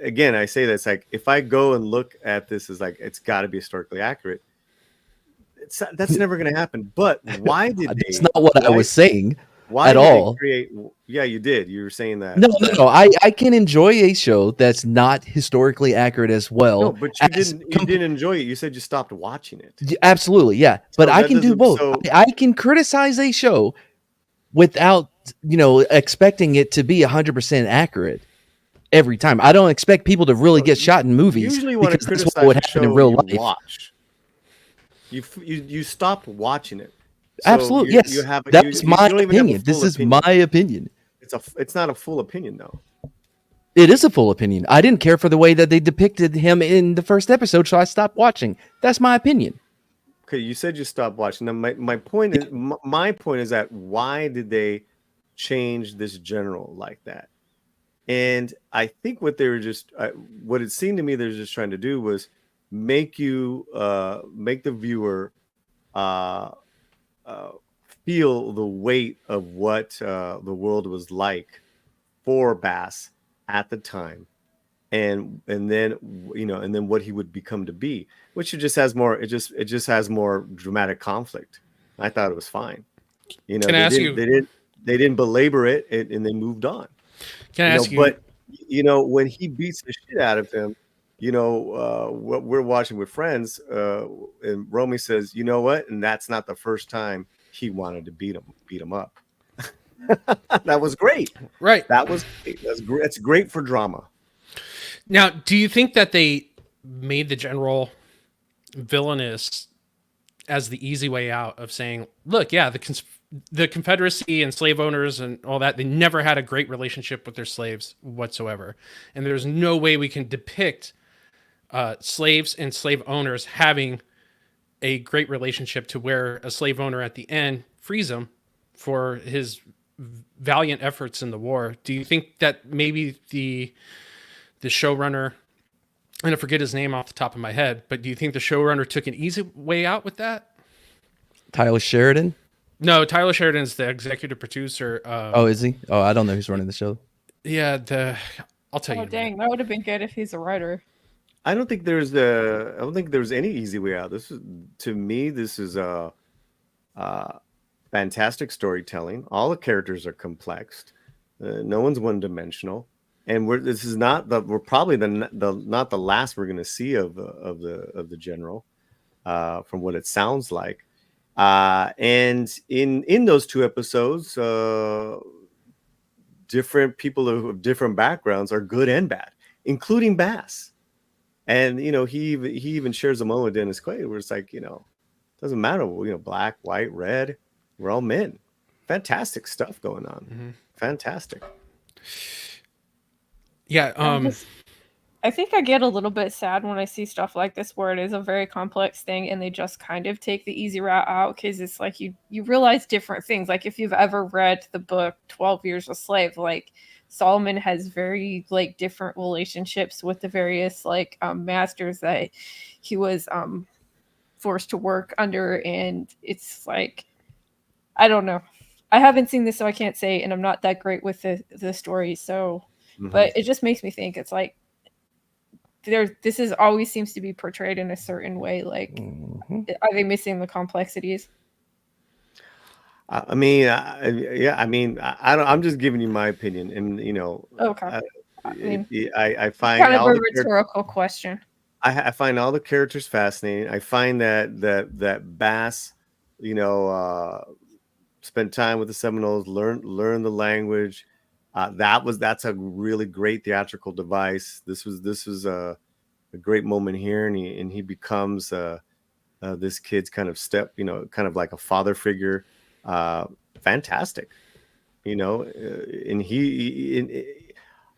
Again, I say that's like if I go and look at this as like it's got to be historically accurate. That's never going to happen. But why did they? That's not what I was saying. Why at did all. They create? Yeah, you did. You were saying that. No. I can enjoy a show that's not historically accurate as well. No, but you didn't enjoy it. You said you stopped watching it. Absolutely, yeah. But So I that can do doesn't- both. so- I can criticize a show without, expecting it to be 100% accurate every time. I don't expect people to really get shot in movies Usually, want to because that's criticize what would a happen show in real you life. watch. You stopped watching it. So Absolutely, you- yes. you have- That's you my don't even have a opinion. This full is opinion. my opinion. It's not a full opinion though. It is a full opinion. I didn't care for the way that they depicted him in the first episode, so I stopped watching. That's my opinion. okay, you said you stopped watching. Now, my point is my point is that why did they change this general like that? And I think what they were just what it seemed to me they're just trying to do was make make the viewer uh, uh, feel the weight of what the world was like for Bass at the time, and then and then what he would become to be, which it just has more. It just has more dramatic conflict. I thought it was fine. Can I ask you? They didn't belabor it, and they moved on. Can I ask you? But when he beats the shit out of him, what we're watching with friends, and Romy says, you know what? And that's not the first time he wanted to beat him up. That was great. Right. That was great. That's great for drama. Now, do you think that they made the general villainous as the easy way out of saying, look, yeah, the Confederacy and slave owners and all that, they never had a great relationship with their slaves whatsoever. And there's no way we can depict slaves and slave owners having a great relationship to where a slave owner at the end frees him for his valiant efforts in the war. Do you think that maybe the showrunner, and I forget his name off the top of my head, but do you think the showrunner took an easy way out with that? Tyler Sheridan? No, Tyler Sheridan's the executive producer. Oh, is he? Oh, I don't know who's running the show. Yeah, I'll tell you. Oh dang, that would have been good if he's a writer. I don't think there's any easy way out. To me, this is a fantastic storytelling. All the characters are complex. No one's one dimensional. And we're probably not the last we're going to see of the general, from what it sounds like. And in those two episodes, different people of different backgrounds are good and bad, including Bass. And he even shares a moment with Dennis Quaid where it's like, doesn't matter, black, white, red, we're all men. Fantastic stuff going on. Mm-hmm. Fantastic. Yeah. I think I get a little bit sad when I see stuff like this where it is a very complex thing and they just kind of take the easy route out, because it's like you realize different things. Like if you've ever read the book 12 Years a Slave, like Solomon has very different relationships with the various masters that he was forced to work under, and it's like, I don't know. I haven't seen this, so I can't say, and I'm not that great with the story, so but it just makes me think it's like this is always seems to be portrayed in a certain way. Are they missing the complexities? I mean, I'm just giving you my opinion, and Okay. I find kind of a rhetorical question. I find all the characters fascinating. I find that Bass, spent time with the Seminoles, learn the language. That's a really great theatrical device. This was a great moment here, and he becomes this kid's kind of like a father figure. Fantastic, and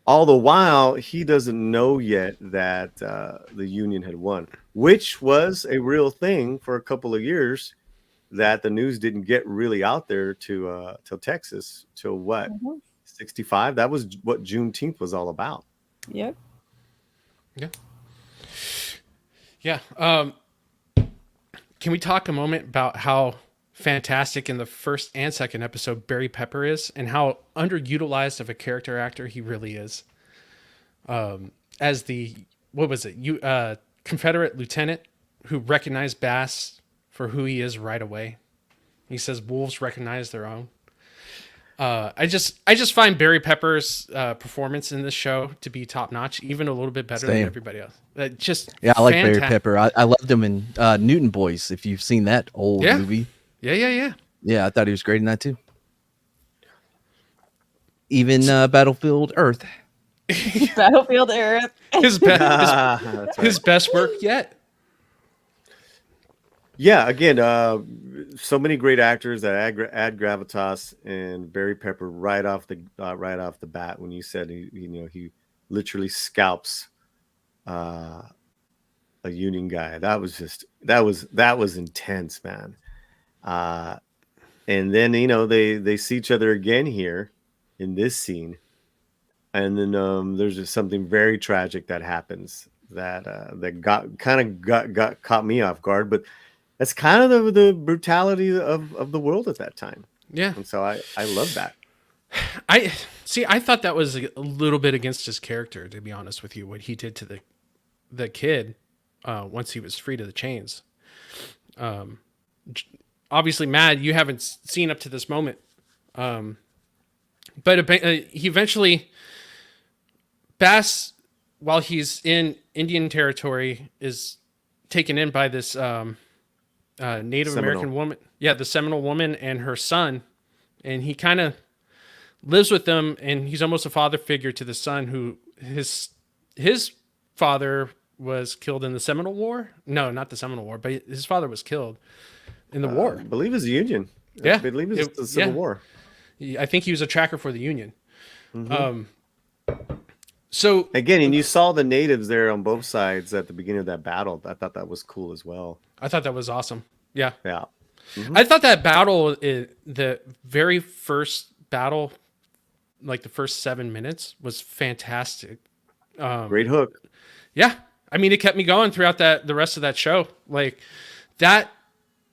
all the while he doesn't know yet that the Union had won, which was a real thing for a couple of years, that the news didn't get really out there to till Texas till what 65. That was what Juneteenth was all about. Yep. Yeah. Can we talk a moment about how fantastic in the first and second episode Barry Pepper is, and how underutilized of a character actor he really is? As the Confederate lieutenant who recognized Bass for who he is right away. He says wolves recognize their own. I just find Barry Pepper's performance in this show to be top notch, even a little bit better than everybody else. I like Barry Pepper. I loved him in Newton Boys. If you've seen that old movie, yeah, I thought he was great in that too. Even Battlefield Earth. Battlefield Earth. his best work yet. Yeah, again, so many great actors that add gravitas, and Barry Pepper right off the bat, when you said he literally scalps a Union guy. That was intense, man. Uh, and then they see each other again here in this scene, and then there's just something very tragic that happens that got caught me off guard, but that's kind of the brutality of the world at that time. Yeah. And so I love that. I thought that was a little bit against his character, to be honest with you, what he did to the kid once he was freed of the chains. Obviously, Mad, you haven't seen up to this moment. But he eventually, Bass, while he's in Indian territory, is taken in by this Native Seminole. American woman. Yeah, the Seminole woman and her son. And he kind of lives with them, and he's almost a father figure to the son, who his father was killed in the Seminole War. No, not the Seminole War, but his father was killed in the war. I believe it's the Union. Yeah. I believe it's the Civil War. I think he was a tracker for the Union. So Again, and you saw the natives there on both sides at the beginning of that battle. I thought that was cool as well. I thought that was awesome. Yeah. Yeah. I thought that battle, the very first battle, like the first 7 minutes, was fantastic. Great hook. Yeah. I mean, it kept me going throughout the rest of that show. Like that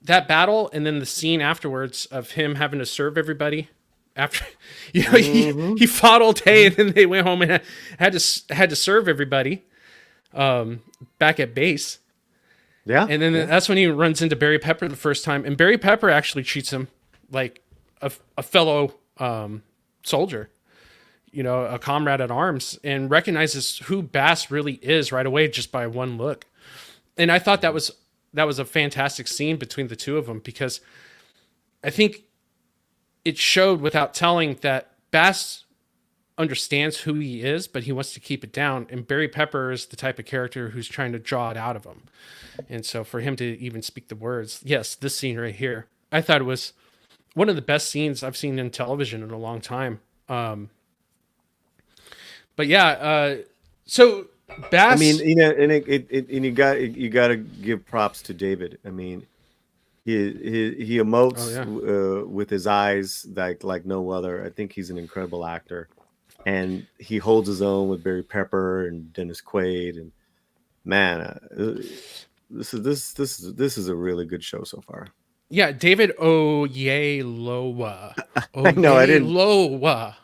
battle, and then the scene afterwards of him having to serve everybody after, he fought all day, and then they went home and had to serve everybody back at base. Yeah. And then that's when he runs into Barry Pepper the first time, and Barry Pepper actually treats him like a fellow soldier, a comrade at arms, and recognizes who Bass really is right away just by one look. And I thought that was a fantastic scene between the two of them, because I think it showed without telling that Bass understands who he is, but he wants to keep it down. And Barry Pepper is the type of character who's trying to draw it out of him. And so for him to even speak the words, yes, this scene right here, I thought it was one of the best scenes I've seen in television in a long time. But yeah, so Bass. I mean, and you got to give props to David. I mean, he emotes with his eyes like no other. I think he's an incredible actor, and he holds his own with Barry Pepper and Dennis Quaid. And man, this is a really good show so far. Yeah, David Oyelowo. I know, I didn't. Oyelowo.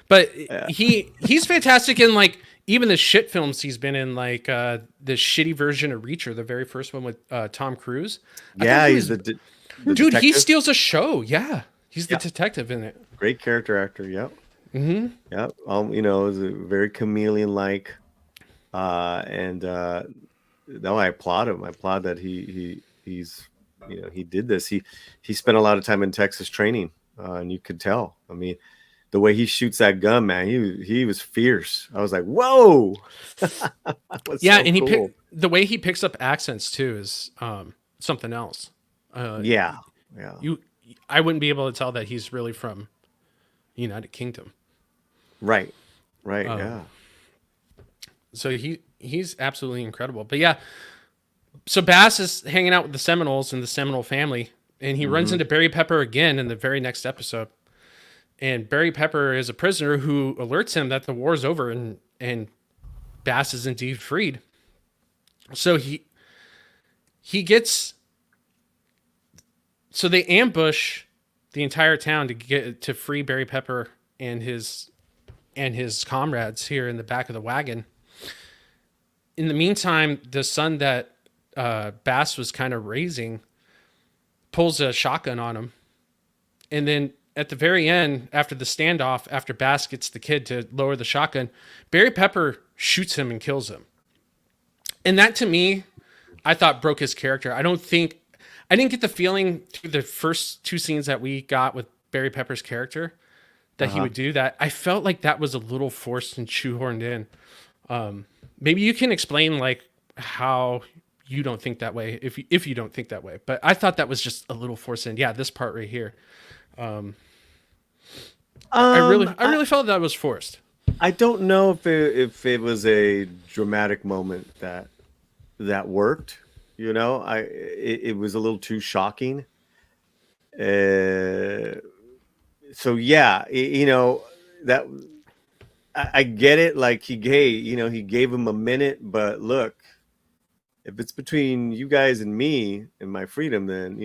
But he's fantastic in like even the shit films he's been in, like the shitty version of Reacher, the very first one with Tom Cruise. Yeah, he's the dude. detective. He steals a show. Yeah, he's the detective in it. Great character actor. Yep. Mm-hmm. Yep. Is a very chameleon-like, and no, I applaud him. I applaud that he's he did this. He spent a lot of time in Texas training, and you could tell. I mean, the way he shoots that gun, man, he was fierce. I was like, whoa. Yeah, so and cool. The way he picks up accents too is something else. Yeah. I wouldn't be able to tell that he's really from United Kingdom. Right. Yeah. So he's absolutely incredible. But yeah, so Bass is hanging out with the Seminoles and the Seminole family, and he runs into Barry Pepper again in the very next episode. And Barry Pepper is a prisoner who alerts him that the war's over and Bass is indeed freed. So so they ambush the entire town to free Barry Pepper and his comrades here in the back of the wagon. In the meantime, the son that Bass was kind of raising pulls a shotgun on him. And then at the very end, after the standoff, after Bass gets the kid to lower the shotgun, Barry Pepper shoots him and kills him. And that, to me, I thought broke his character. I didn't get the feeling through the first two scenes that we got with Barry Pepper's character that he would do that. I felt like that was a little forced and shoehorned in. Maybe you can explain like how you don't think that way, if you don't think that way. But I thought that was just a little forced in. Yeah, this part right here. I really felt that was forced. I don't know if it was a dramatic moment that that worked. You know, it was a little too shocking. Uh, so yeah, you know that I get it. Like he gave him a minute, but look, if it's between you guys and me and my freedom, then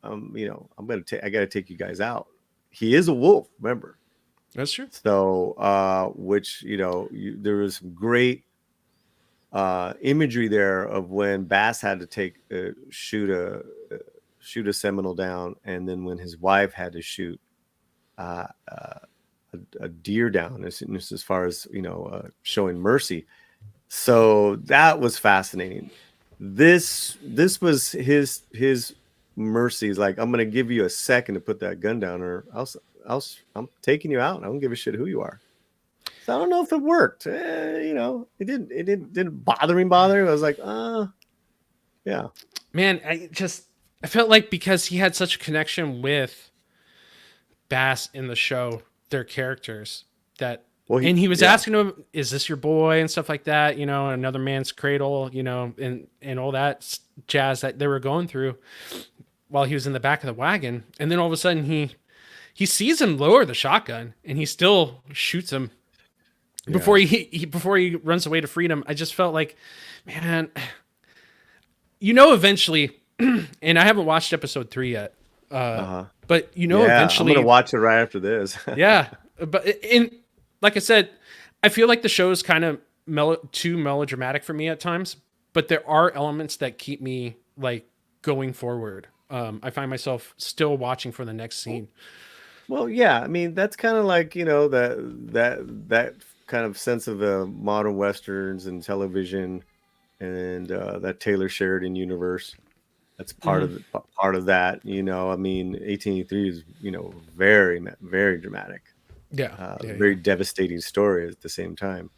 I got to take you guys out. He is a wolf, remember? That's true. So, which there was some great imagery there of when Bass had to shoot a Seminole down, and then when his wife had to shoot uh, uh, a deer down, as far as showing mercy. So that was fascinating. This was his mercy. Is like, I'm going to give you a second to put that gun down, or I'm taking you out. I don't give a shit who you are. So I don't know if it worked. It didn't bother him. I was like, yeah. Man, I felt like because he had such a connection with Bass in the show, their characters, that and he was asking him, "Is this your boy?" and stuff like that. Another man's cradle. And all that jazz that they were going through while he was in the back of the wagon, and then all of a sudden he sees him lower the shotgun, and he still shoots him before he runs away to freedom. I just felt like, man, eventually, and I haven't watched episode 3 yet. But eventually I'm gonna watch it right after this. Yeah, but like I said, I feel like the show is kind of too melodramatic for me at times. But there are elements that keep me like going forward. I find myself still watching for the next scene. Well, yeah, I mean that's kind of like that kind of sense of modern westerns and television, and that Taylor Sheridan universe. That's part of that. I mean, 1883 is very, very dramatic. Very devastating story at the same time.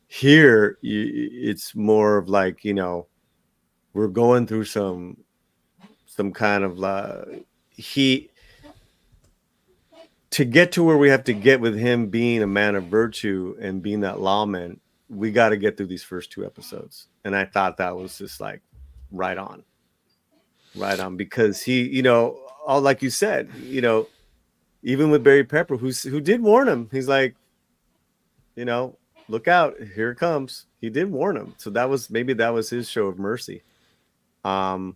Here it's more of like we're going through some kind of to get to where we have to get with him being a man of virtue and being that lawman. We got to get through these first 2 episodes, and I thought that was just like right on, because he, all like you said, even with Barry Pepper, who did warn him. He's like, look out, here it comes. He did warn him. So that was his show of mercy. All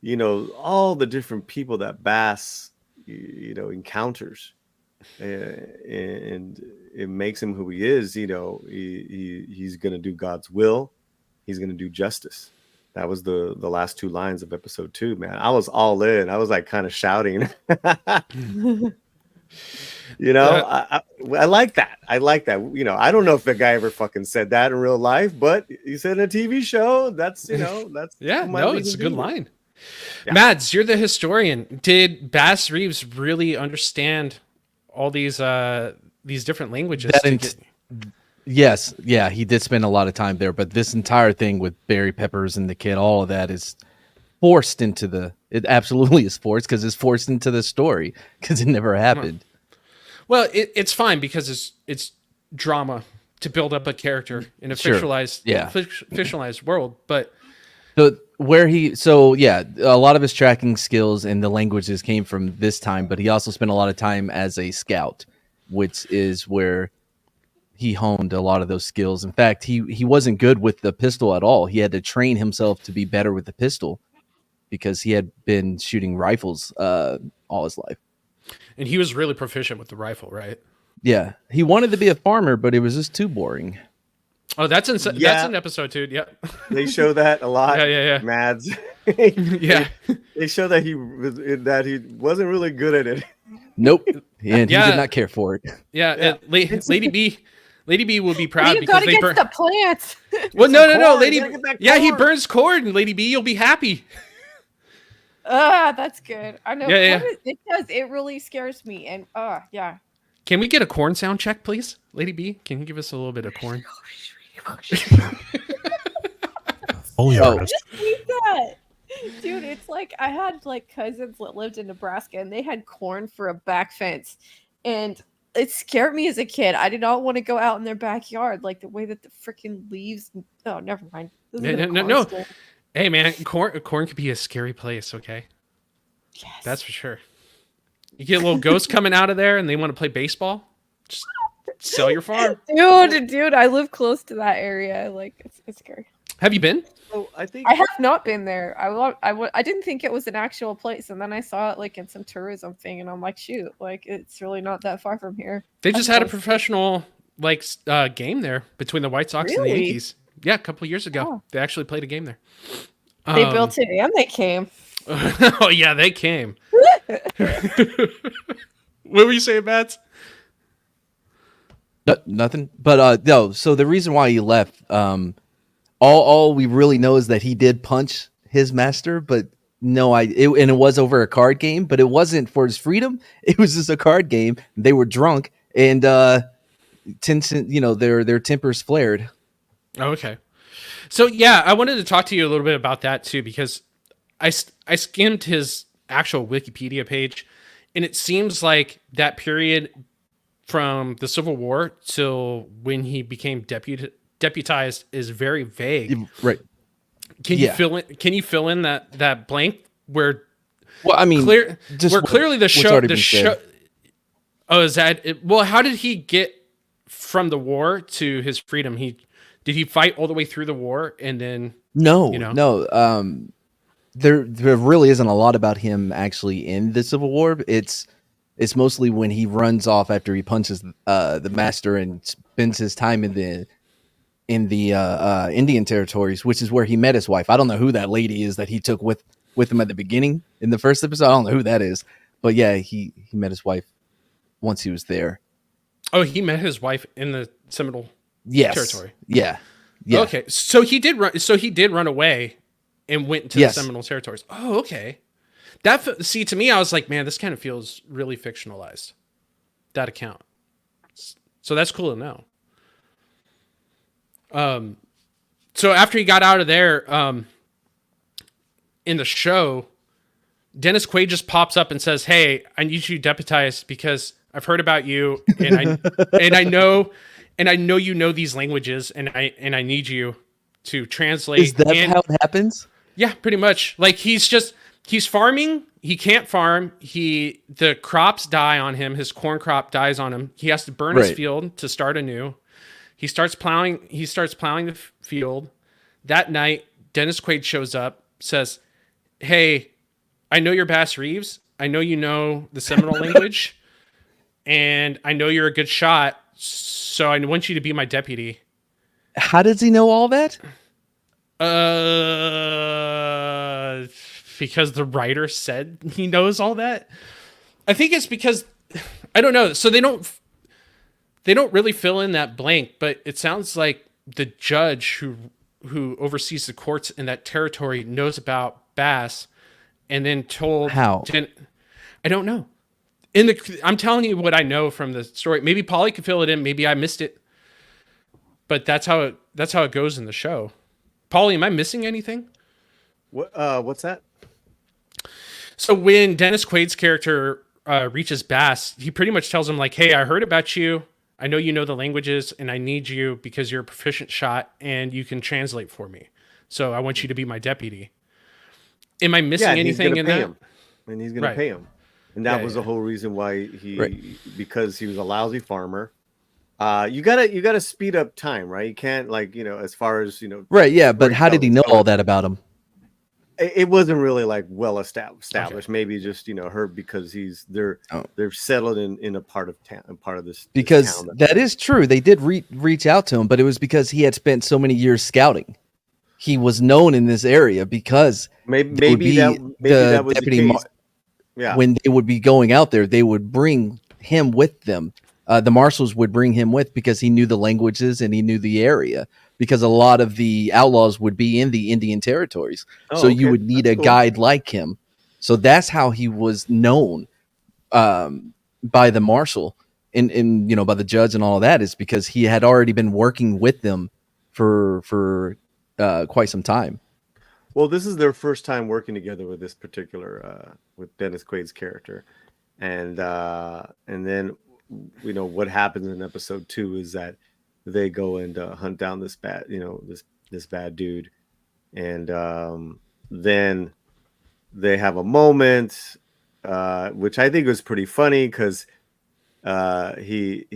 the different people that Bass, encounters, and it makes him who he is. He's going to do God's will. He's going to do justice. That was the last 2 lines of episode 2, man. I was all in. I was like kind of shouting. I like that. I I don't know if the guy ever fucking said that in real life, but he said in a TV show. That's that's it's a good line. Yeah. Mads, you're the historian. Did Bass Reeves really understand all these different languages? Yes, yeah, he did spend a lot of time there, but this entire thing with Barry Peppers and the kid, all of that is forced into it absolutely is forced because it's forced into the story because it never happened. Well, it's fine because it's drama to build up a character in a fictionalized world, but a lot of his tracking skills and the languages came from this time, but he also spent a lot of time as a scout, which is where he honed a lot of those skills. In fact, he wasn't good with the pistol at all. He had to train himself to be better with the pistol because he had been shooting rifles all his life. And he was really proficient with the rifle, right? Yeah. He wanted to be a farmer, but it was just too boring. Oh, that's in episode 2. Yep. They show that a lot. Yeah. Mads. Yeah. They show that he wasn't really good at it. Nope. And he did not care for it. Yeah. Lady B will be proud because they burn the plants. Well, no, Lady. Yeah, he burns corn, and Lady B, you'll be happy. That's good. I know. Yeah. It does. It really scares me. And yeah. Can we get a corn sound check, please, Lady B? Can you give us a little bit of corn? Holy artist. Dude, it's like I had like cousins that lived in Nebraska, and they had corn for a back fence, and it scared me as a kid. I did not want to go out in their backyard, like the way that the freaking leaves. Oh, never mind. This is No, a no, car no. story. Hey, man, corn could be a scary place. Okay, Yes. that's for sure. You get a little ghost coming out of there, and they want to play baseball. Just sell your farm. Dude, I live close to that area. Like, it's scary. Have you been? So I think I have not been there. I didn't think it was an actual place, and then I saw it like in some tourism thing, and I'm like, shoot, like it's really not that far from here. They just had a That's close. professional game there between the White Sox and the Really? Yankees. Yeah, a couple of years ago, Oh. they actually played a game there. They built it and they came. Oh yeah, they came. What were you saying, Bats? Nothing. But no. So the reason why he left, all we really know is that he did punch his master, but no, and it was over a card game, but it wasn't for his freedom. It was just a card game. They were drunk, and their tempers flared. Oh, okay. So yeah, I wanted to talk to you a little bit about that too, because I skimmed his actual Wikipedia page, and it seems like that period from the Civil War till when he became deputized is very vague. Right. Can you fill in that blank where Well, I mean, clearly the what's show already been said. Oh, is that it? Well, how did he get from the war to his freedom? Did he fight all the way through the war and then No, you know? no. There really isn't a lot about him actually in the Civil War. It's mostly when he runs off after he punches the master and spends his time in the Indian territories, which is where he met his wife. I don't know who that lady is that he took with him at the beginning in the first episode. I don't know who that is, but yeah, he met his wife once he was there. Oh, he met his wife in the Seminole territory. Yeah. Okay, so he did run. So he did run away and went to Yes. the Seminole territories. Oh, okay. See, to me, I was like, man, this kind of feels really fictionalized. That account. So that's cool to know. So after he got out of there, in the show, Dennis Quaid just pops up and says, "Hey, I need you deputized because I've heard about you, and I know you know these languages, and I need you to translate." Is that how it happens? Yeah, pretty much. Like he's farming. He can't farm. The crops die on him. His corn crop dies on him. He has to burn his Right. field to start anew. He starts plowing the field. That night, Dennis Quaid shows up, says, "Hey, I know you're Bass Reeves. I know you know the Seminole language, and I know you're a good shot. So I want you to be my deputy." How does he know all that? Because the writer said he knows all that. I think it's because I don't know. So they don't really fill in that blank, but it sounds like the judge who oversees the courts in that territory knows about Bass, and then told How? I don't know. I'm telling you what I know from the story. Maybe Paulie could fill it in. Maybe I missed it, but that's how it goes in the show. Paulie, am I missing anything? What's that? So when Dennis Quaid's character reaches Bass, he pretty much tells him like, "Hey, I heard about you. I know you know the languages, and I need you because you're a proficient shot and you can translate for me. So I want you to be my deputy." Am I missing and he's anything gonna in pay that? him. And he's going to Right. pay him. And that Yeah, was yeah. the whole reason why Right. because he was a lousy farmer. You gotta speed up time, right? You can't as far as Right. Yeah. But how did he know storytelling. all that about him? It wasn't really like well established. Maybe just her because they're settled in a part of town, part of this Because town that is true. They did reach out to him, but it was because he had spent so many years scouting. He was known in this area because maybe that was the deputy case. Yeah. when they would be going out there, they would bring him with them. The marshals would bring him with because he knew the languages and he knew the area. Because a lot of the outlaws would be in the Indian territories, so you okay. would need That's a cool. guide like him. So that's how he was known by the marshal and by the judge and all of that, is because he had already been working with them for quite some time. Well, this is their first time working together with this particular with Dennis Quaid's character, and then what happens in episode 2 is that they go and hunt down this bad, this bad dude, and then they have a moment, which I think was pretty funny because he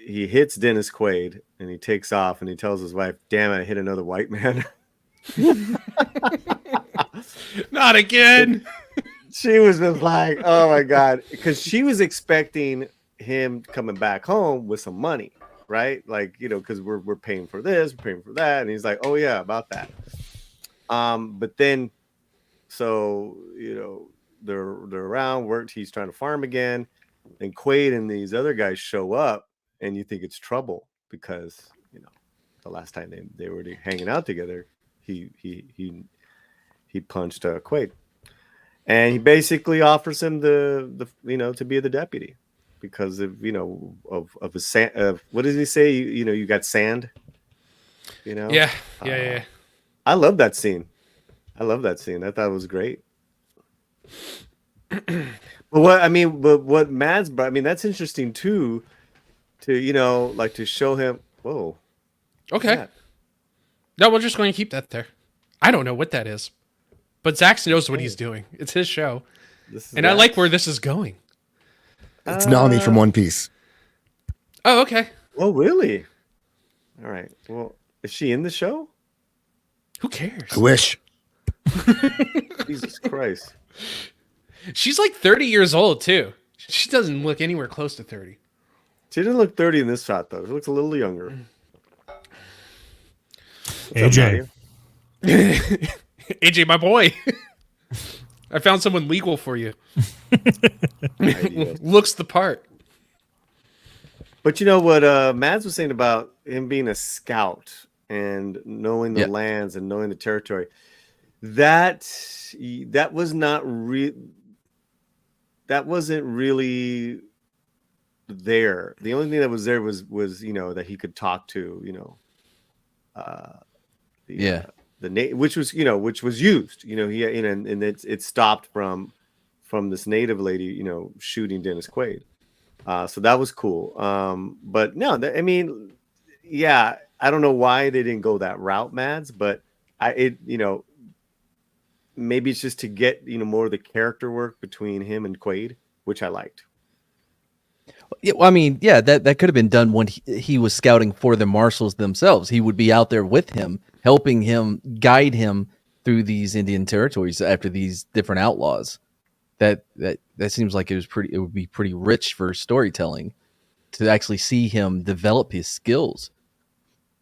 hits Dennis Quaid and he takes off and he tells his wife, "Damn it, I hit another white man." Not again. She was just like, "Oh my god," because she was expecting him coming back home with some money, right? Like, because we're paying for this, we're paying for that, and he's like, "Oh yeah, about that." But then, so they're around, worked. He's trying to farm again, and Quaid and these other guys show up, and you think it's trouble because the last time they were hanging out together, he punched Quaid. And he basically offers him the to be the deputy because of of his sand. What does he say? You got sand. Yeah. Yeah. I love that scene. I thought it was great. But what Mads brought. I mean, that's interesting too. To like to show him. Whoa. Okay. No, we're just going to keep that there. I don't know what that is. But Zach knows what he's doing. It's his show. And I like where this is going. It's Nami from One Piece. Oh, okay. Oh, really? All right. Well, is she in the show? Who cares? I wish. Jesus Christ. She's like 30 years old, too. She doesn't look anywhere close to 30. She didn't look 30 in this shot, though. She looks a little younger. AJ. AJ, my boy. I found someone legal for you. Looks the part. But you know what Mads was saying about him being a scout and knowing the lands and knowing the territory. That was not that wasn't really there. The only thing that was there was that he could talk to, which was used, and it stopped from this native lady, shooting Dennis Quaid. So that was cool. But no, I don't know why they didn't go that route, Mads, but maybe it's just to get, more of the character work between him and Quaid, which I liked. Yeah, well, I mean, yeah, that could have been done when he was scouting for the marshals themselves. He would be out there with him, helping him, guide him through these Indian territories after these different outlaws. That seems like it would be pretty rich for storytelling to actually see him develop his skills.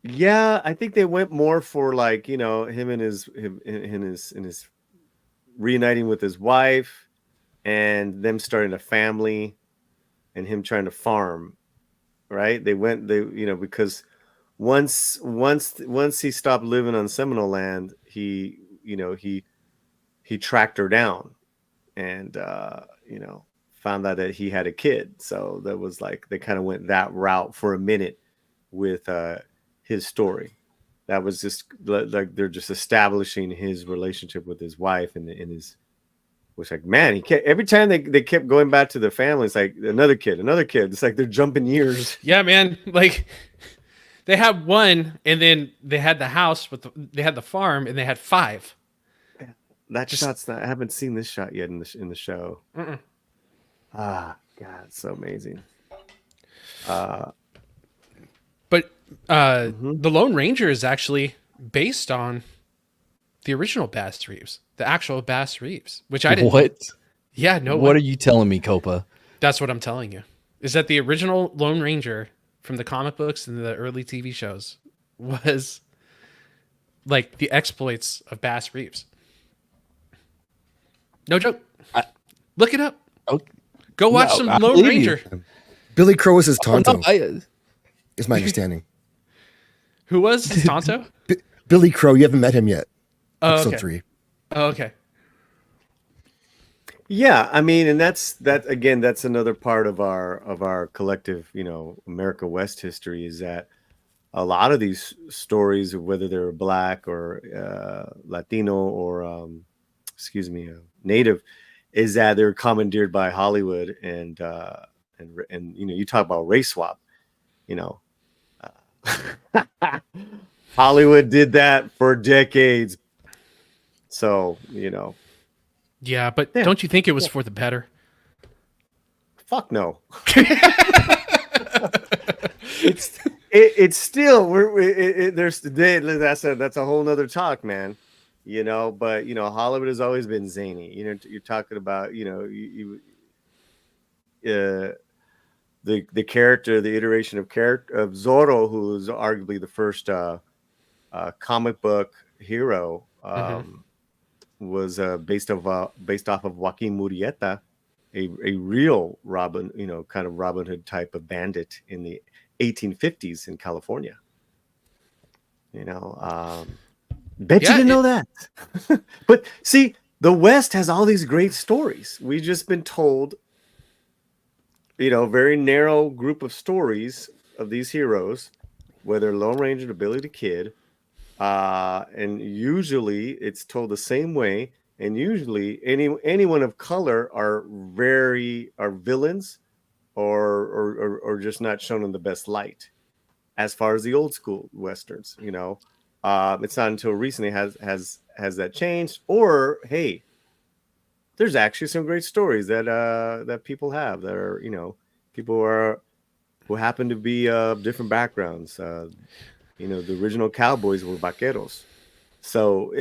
Yeah, I think they went more for like, him and his reuniting with his wife and them starting a family and him trying to farm, right? Because once he stopped living on Seminole land, he tracked her down and found out that he had a kid. So that was like they kind of went that route for a minute with his story. That was just like they're just establishing his relationship with his wife and his. Was like, man, every time they kept going back to the family, it's like another kid. It's like they're jumping years. Yeah, man. Like they had one, and then they had the house they had the farm, and they had 5. Shot's not. I haven't seen this shot yet in the show. Mm-mm. God, it's so amazing. But the Lone Ranger is actually based on the original Bass Reeves, the actual Bass Reeves, which I didn't. What? Yeah, no. What are you telling me, Copa? That's what I'm telling you. Is that the original Lone Ranger from the comic books and the early TV shows was like the exploits of Bass Reeves? No joke. Look it up. Okay. Go watch some Lone Ranger. Billy Crow was his Tonto. No, is my understanding. Who was his Tonto? Billy Crow. You haven't met him yet. Oh, Episode 3. Oh, okay. Yeah, I mean, and that's again. That's another part of our collective, America West history is that a lot of these stories, whether they're Black or Latino or Native, is that they're commandeered by Hollywood and and you talk about race swap, you know, Hollywood did that for decades. So Yeah, but don't you think it was for the better? fuck no. It's still there's today that's a whole nother talk, man. But Hollywood has always been zany. You're talking about the character, the iteration of Zorro, who is arguably the first comic book hero, was based off of Joaquin Murrieta, a real kind of Robin Hood type of bandit in the 1850s in California. Bet you didn't know that. But see, the West has all these great stories. We've just been told, very narrow group of stories of these heroes, whether Lone Ranger or Billy the Kid, and usually it's told the same way. And usually anyone of color are villains, or just not shown in the best light. As far as the old school Westerns, it's not until recently has that changed. Or hey, there's actually some great stories that people have that are people who happen to be different backgrounds. The original cowboys were vaqueros. So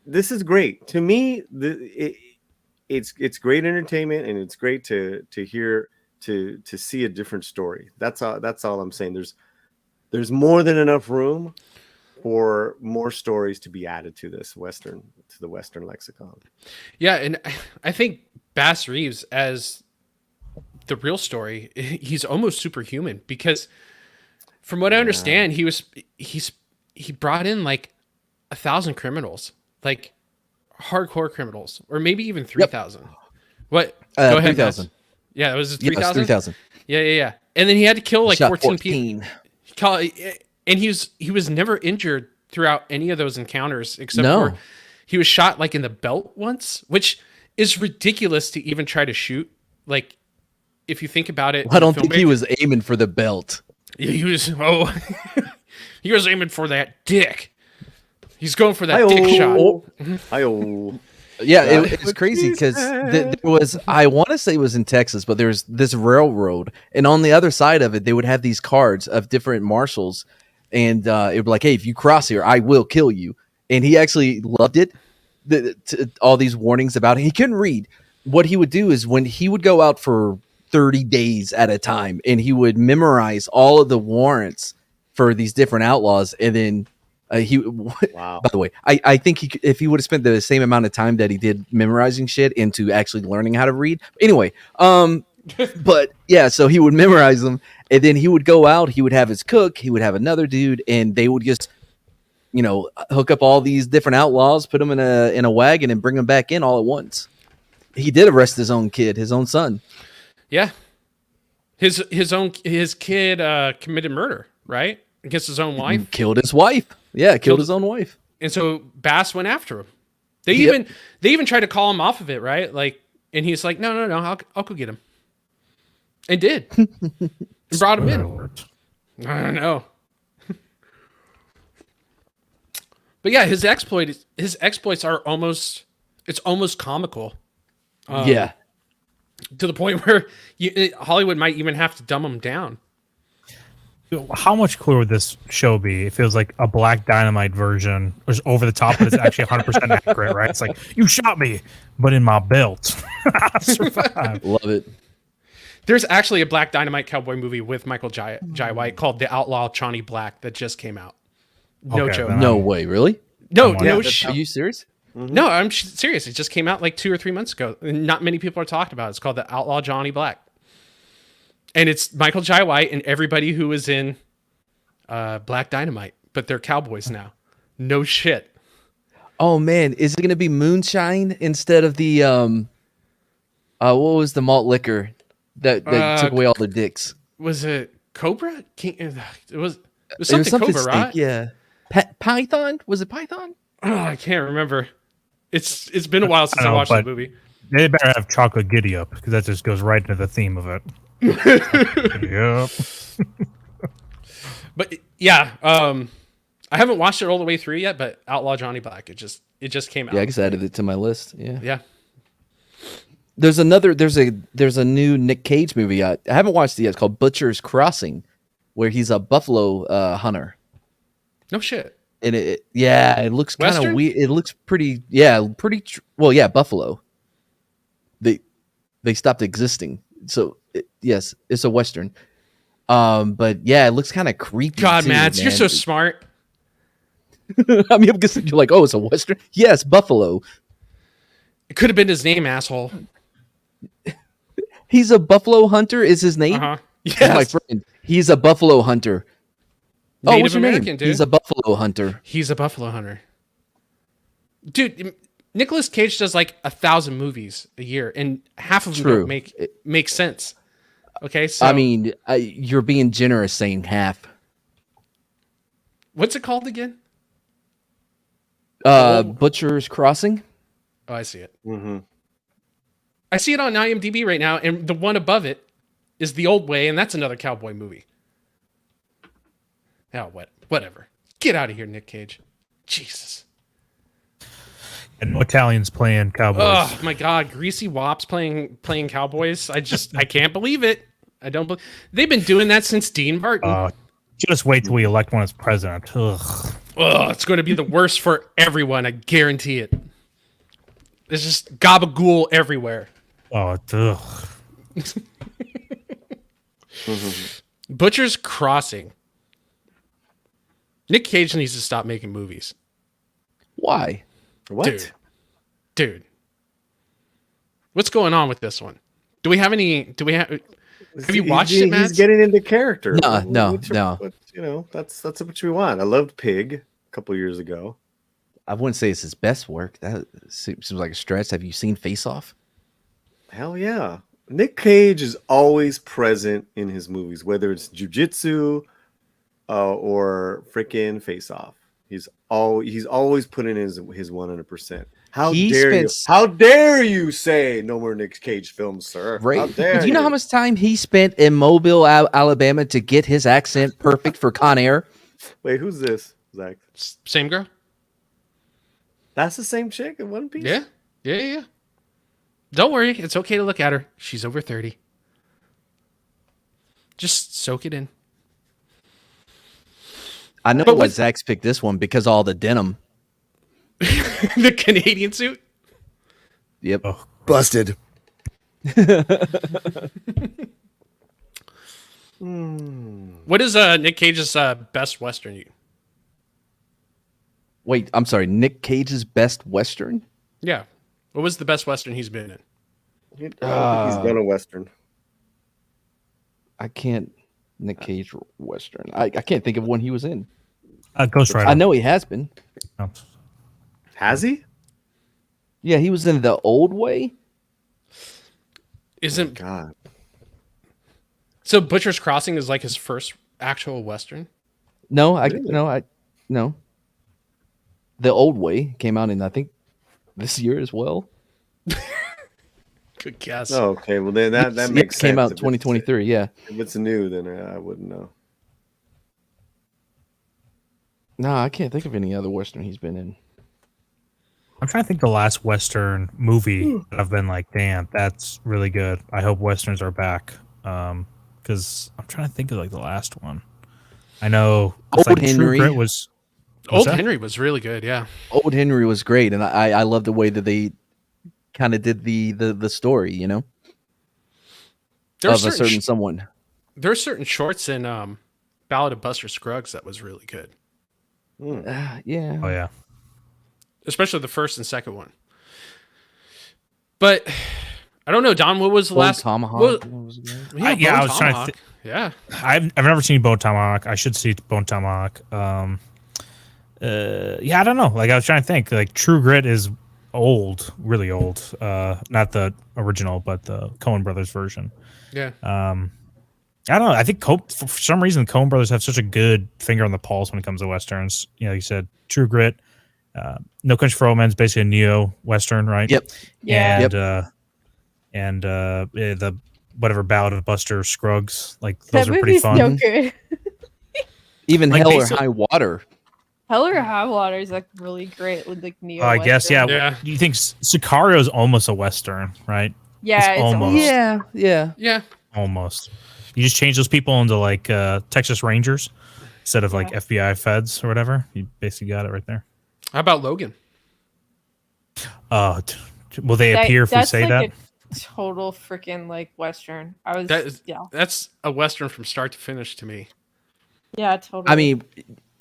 this is great to me. It's great entertainment, and it's great to hear to see a different story. That's all I'm saying. There's more than enough room for more stories to be added to the Western lexicon. Yeah, and I think Bass Reeves as the real story, he's almost superhuman, because from what I understand, he brought in like 1,000 criminals, like hardcore criminals, or maybe even 3,000. What? Go ahead, 3,000. Yeah, it was 3,000. 3,000. Yeah. And then he had to kill like Shot 14 people. And he was never injured throughout any of those encounters, except for he was shot like in the belt once, which is ridiculous to even try to shoot. Like, if you think about it, I don't think he was aiming for the belt. He was he was aiming for that dick. He's going for that dick shot. Hi-oh. Yeah, it was crazy because there was, I want to say it was in Texas, but there's this railroad, and on the other side of it, they would have these cards of different marshals, and it would be like, hey, if you cross here, I will kill you. And he actually loved it. All these warnings about it. He couldn't read. What he would do is when he would go out for 30 days at a time, and he would memorize all of the warrants for these different outlaws, and then wow. By the way, I think if he would have spent the same amount of time that he did memorizing shit into actually learning how to read. Anyway, but yeah, so he would memorize them, and then he would go out. He would have his cook. He would have another dude, and they would just, hook up all these different outlaws, put them in a wagon, and bring them back in all at once. He did arrest his own son. Yeah, his kid committed murder, right, against his own wife. Killed his wife. Yeah, killed his own wife. And so Bass went after him. They even tried to call him off of it, right? Like, and he's like, no, I'll go get him. And did. And brought him in. I don't know. But yeah, his exploits are almost comical. Yeah. To the point where Hollywood might even have to dumb him down. How much cooler would this show be if it was like a Black Dynamite version, which is over the top, but it's actually 100% accurate, right? It's like, you shot me, but in my belt. I survived. Love it. There's actually a Black Dynamite cowboy movie with Michael Jai White called The Outlaw Johnny Black that just came out. No joke. No way, really? No Are shit. you serious? Mm-hmm. No, I'm serious. It just came out like 2 or 3 months ago. Not many people are talking about it. It's called The Outlaw Johnny Black. And it's Michael Jai White and everybody who was in Black Dynamite, but they're cowboys now. No shit. Oh man, is it going to be moonshine instead of the what was the malt liquor that took away all the dicks? Was it Cobra? It was something Cobra, right? Yeah. Python? Was it Python? Oh, I can't remember. It's been a while since I watched the movie. They better have chocolate giddy up because that just goes right into the theme of it. Yep. But yeah, I haven't watched it all the way through yet. But Outlaw Johnny Black, it just came out. Yeah, I just added it to my list. Yeah. Yeah. There's a new Nick Cage movie. I haven't watched it yet. It's called Butcher's Crossing, where he's a buffalo hunter. No shit. And it looks kind of Western? weird. It looks pretty, buffalo. They stopped existing. So yes, it's a Western. But yeah, it looks kind of creepy. God, too, Mads, you're so smart. I mean, I'm guessing you're like, oh, it's a Western. Yes, buffalo. It could have been his name, asshole. He's a buffalo hunter. Is his name? Uh huh. He's my Yes. friend. He's a buffalo hunter. Native what's your American, name? dude. He's a buffalo hunter. He's a buffalo hunter. Dude, Nicolas Cage does like 1,000 movies a year, and half of them True. don't make sense. Okay, so I mean, you're being generous saying half. what's it called again? Butcher's Crossing. Oh, I see it. Mm-hmm. I see it on IMDb right now, and the one above it is The Old Way, and that's another cowboy movie. Oh, whatever. Get out of here, Nick Cage. Jesus. And no Italians playing cowboys. Oh my God, Greasy Wops playing cowboys. I can't believe it. I don't believe they've been doing that since Dean Martin. Just wait till we elect one as president. Ugh. Ugh, it's going to be the worst for everyone. I guarantee it. There's just gabagool everywhere. Oh, ugh. Butcher's Crossing. Nick Cage needs to stop making movies. Why? What? Dude. What's going on with this one? Have you watched it, Matt? He's getting into character. No. But, that's what we want. I loved Pig a couple years ago. I wouldn't say it's his best work. That seems like a stretch. Have you seen Face Off? Hell yeah. Nick Cage is always present in his movies, whether it's Jiu-Jitsu or freaking Face Off. He's always putting in his 100%. How dare you say no more Nick Cage films, sir? Right. How dare Do you know how much time he spent in Mobile, Alabama to get his accent perfect for Con Air? Wait, who's this, Zach? Same girl? That's the same chick in One Piece? Yeah. Don't worry. It's okay to look at her. She's over 30. Just soak it in. I know why Zach's picked this one because all the denim. The Canadian suit? Yep. Oh. Busted. What is Nick Cage's best Western? Wait, I'm sorry. Nick Cage's best Western? Yeah. What was the best Western he's been in? I don't think he's done a Western. I can't. Nick Cage Western. I can't think of one he was in. Ghost Rider. I know he has been. Oh. Has he? Yeah, he was in The Old Way. Isn't God. so Butcher's Crossing is like his first actual Western? No, Really? no. The Old Way came out in I think this year as well. Good guess. Oh, okay. Well, then that makes sense. Came out If it's- 2023. Yeah. If it's new, then I wouldn't know. No, I can't think of any other Western he's been in. I'm trying to think the last Western movie that I've been like, damn, that's really good. I hope Westerns are back. Because I'm trying to think of like the last one. I know it's Old like True Henry. Grit was. Old that? Henry was really good, yeah. Old Henry was great, and I love the way that they kind of did the story, you know, There are of a certain someone. there are certain shorts in Ballad of Buster Scruggs that was really good. Yeah. Oh yeah. Especially the first and second one. But I don't know, Don, what was the Bone last Tomahawk. what- I Bone was trying to Tomahawk. Yeah. I've never seen Bone Tomahawk. I should see Bone Tomahawk. I don't know. Like I was trying to think. Like True Grit is old, really old. Not the original, but the Coen Brothers version. Yeah. I don't know. I think for some reason Coen Brothers have such a good finger on the pulse when it comes to westerns. You know, you said True Grit, No Country for Old Men is basically a neo western, right? Yep. Yeah. And and the whatever Ballad of Buster Scruggs. Like those That are pretty movie's fun. no good. Even Like, Hell or basic- High Water. Hell or High Water is like really great with like neo. I guess, yeah. Yeah. You think Sicario is almost a Western, right? Yeah, It's it's almost. almost. Yeah. Almost. You just change those people into like Texas Rangers instead of like Yeah. FBI feds or whatever. You basically got it right there. How about Logan? Will they appear if we That's say like that? a total freaking like Western. I was yeah. That's a Western from start to finish to me. Yeah, totally. I mean,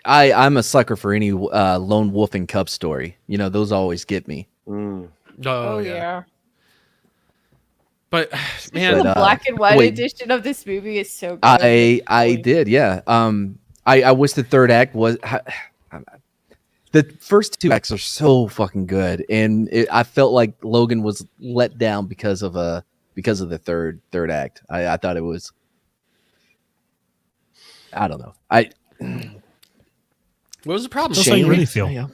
I'm a sucker for any lone wolf and cub story. You know, those always get me. Mm. Oh, oh yeah. yeah. But But, man, The black and white wait. edition of this movie is so good. I did, yeah. I wish the third act was. The first two acts are so fucking good, and I felt like Logan was let down because of the third act. I thought it was. I don't know. what was the problem? That's how you really feel. Yeah.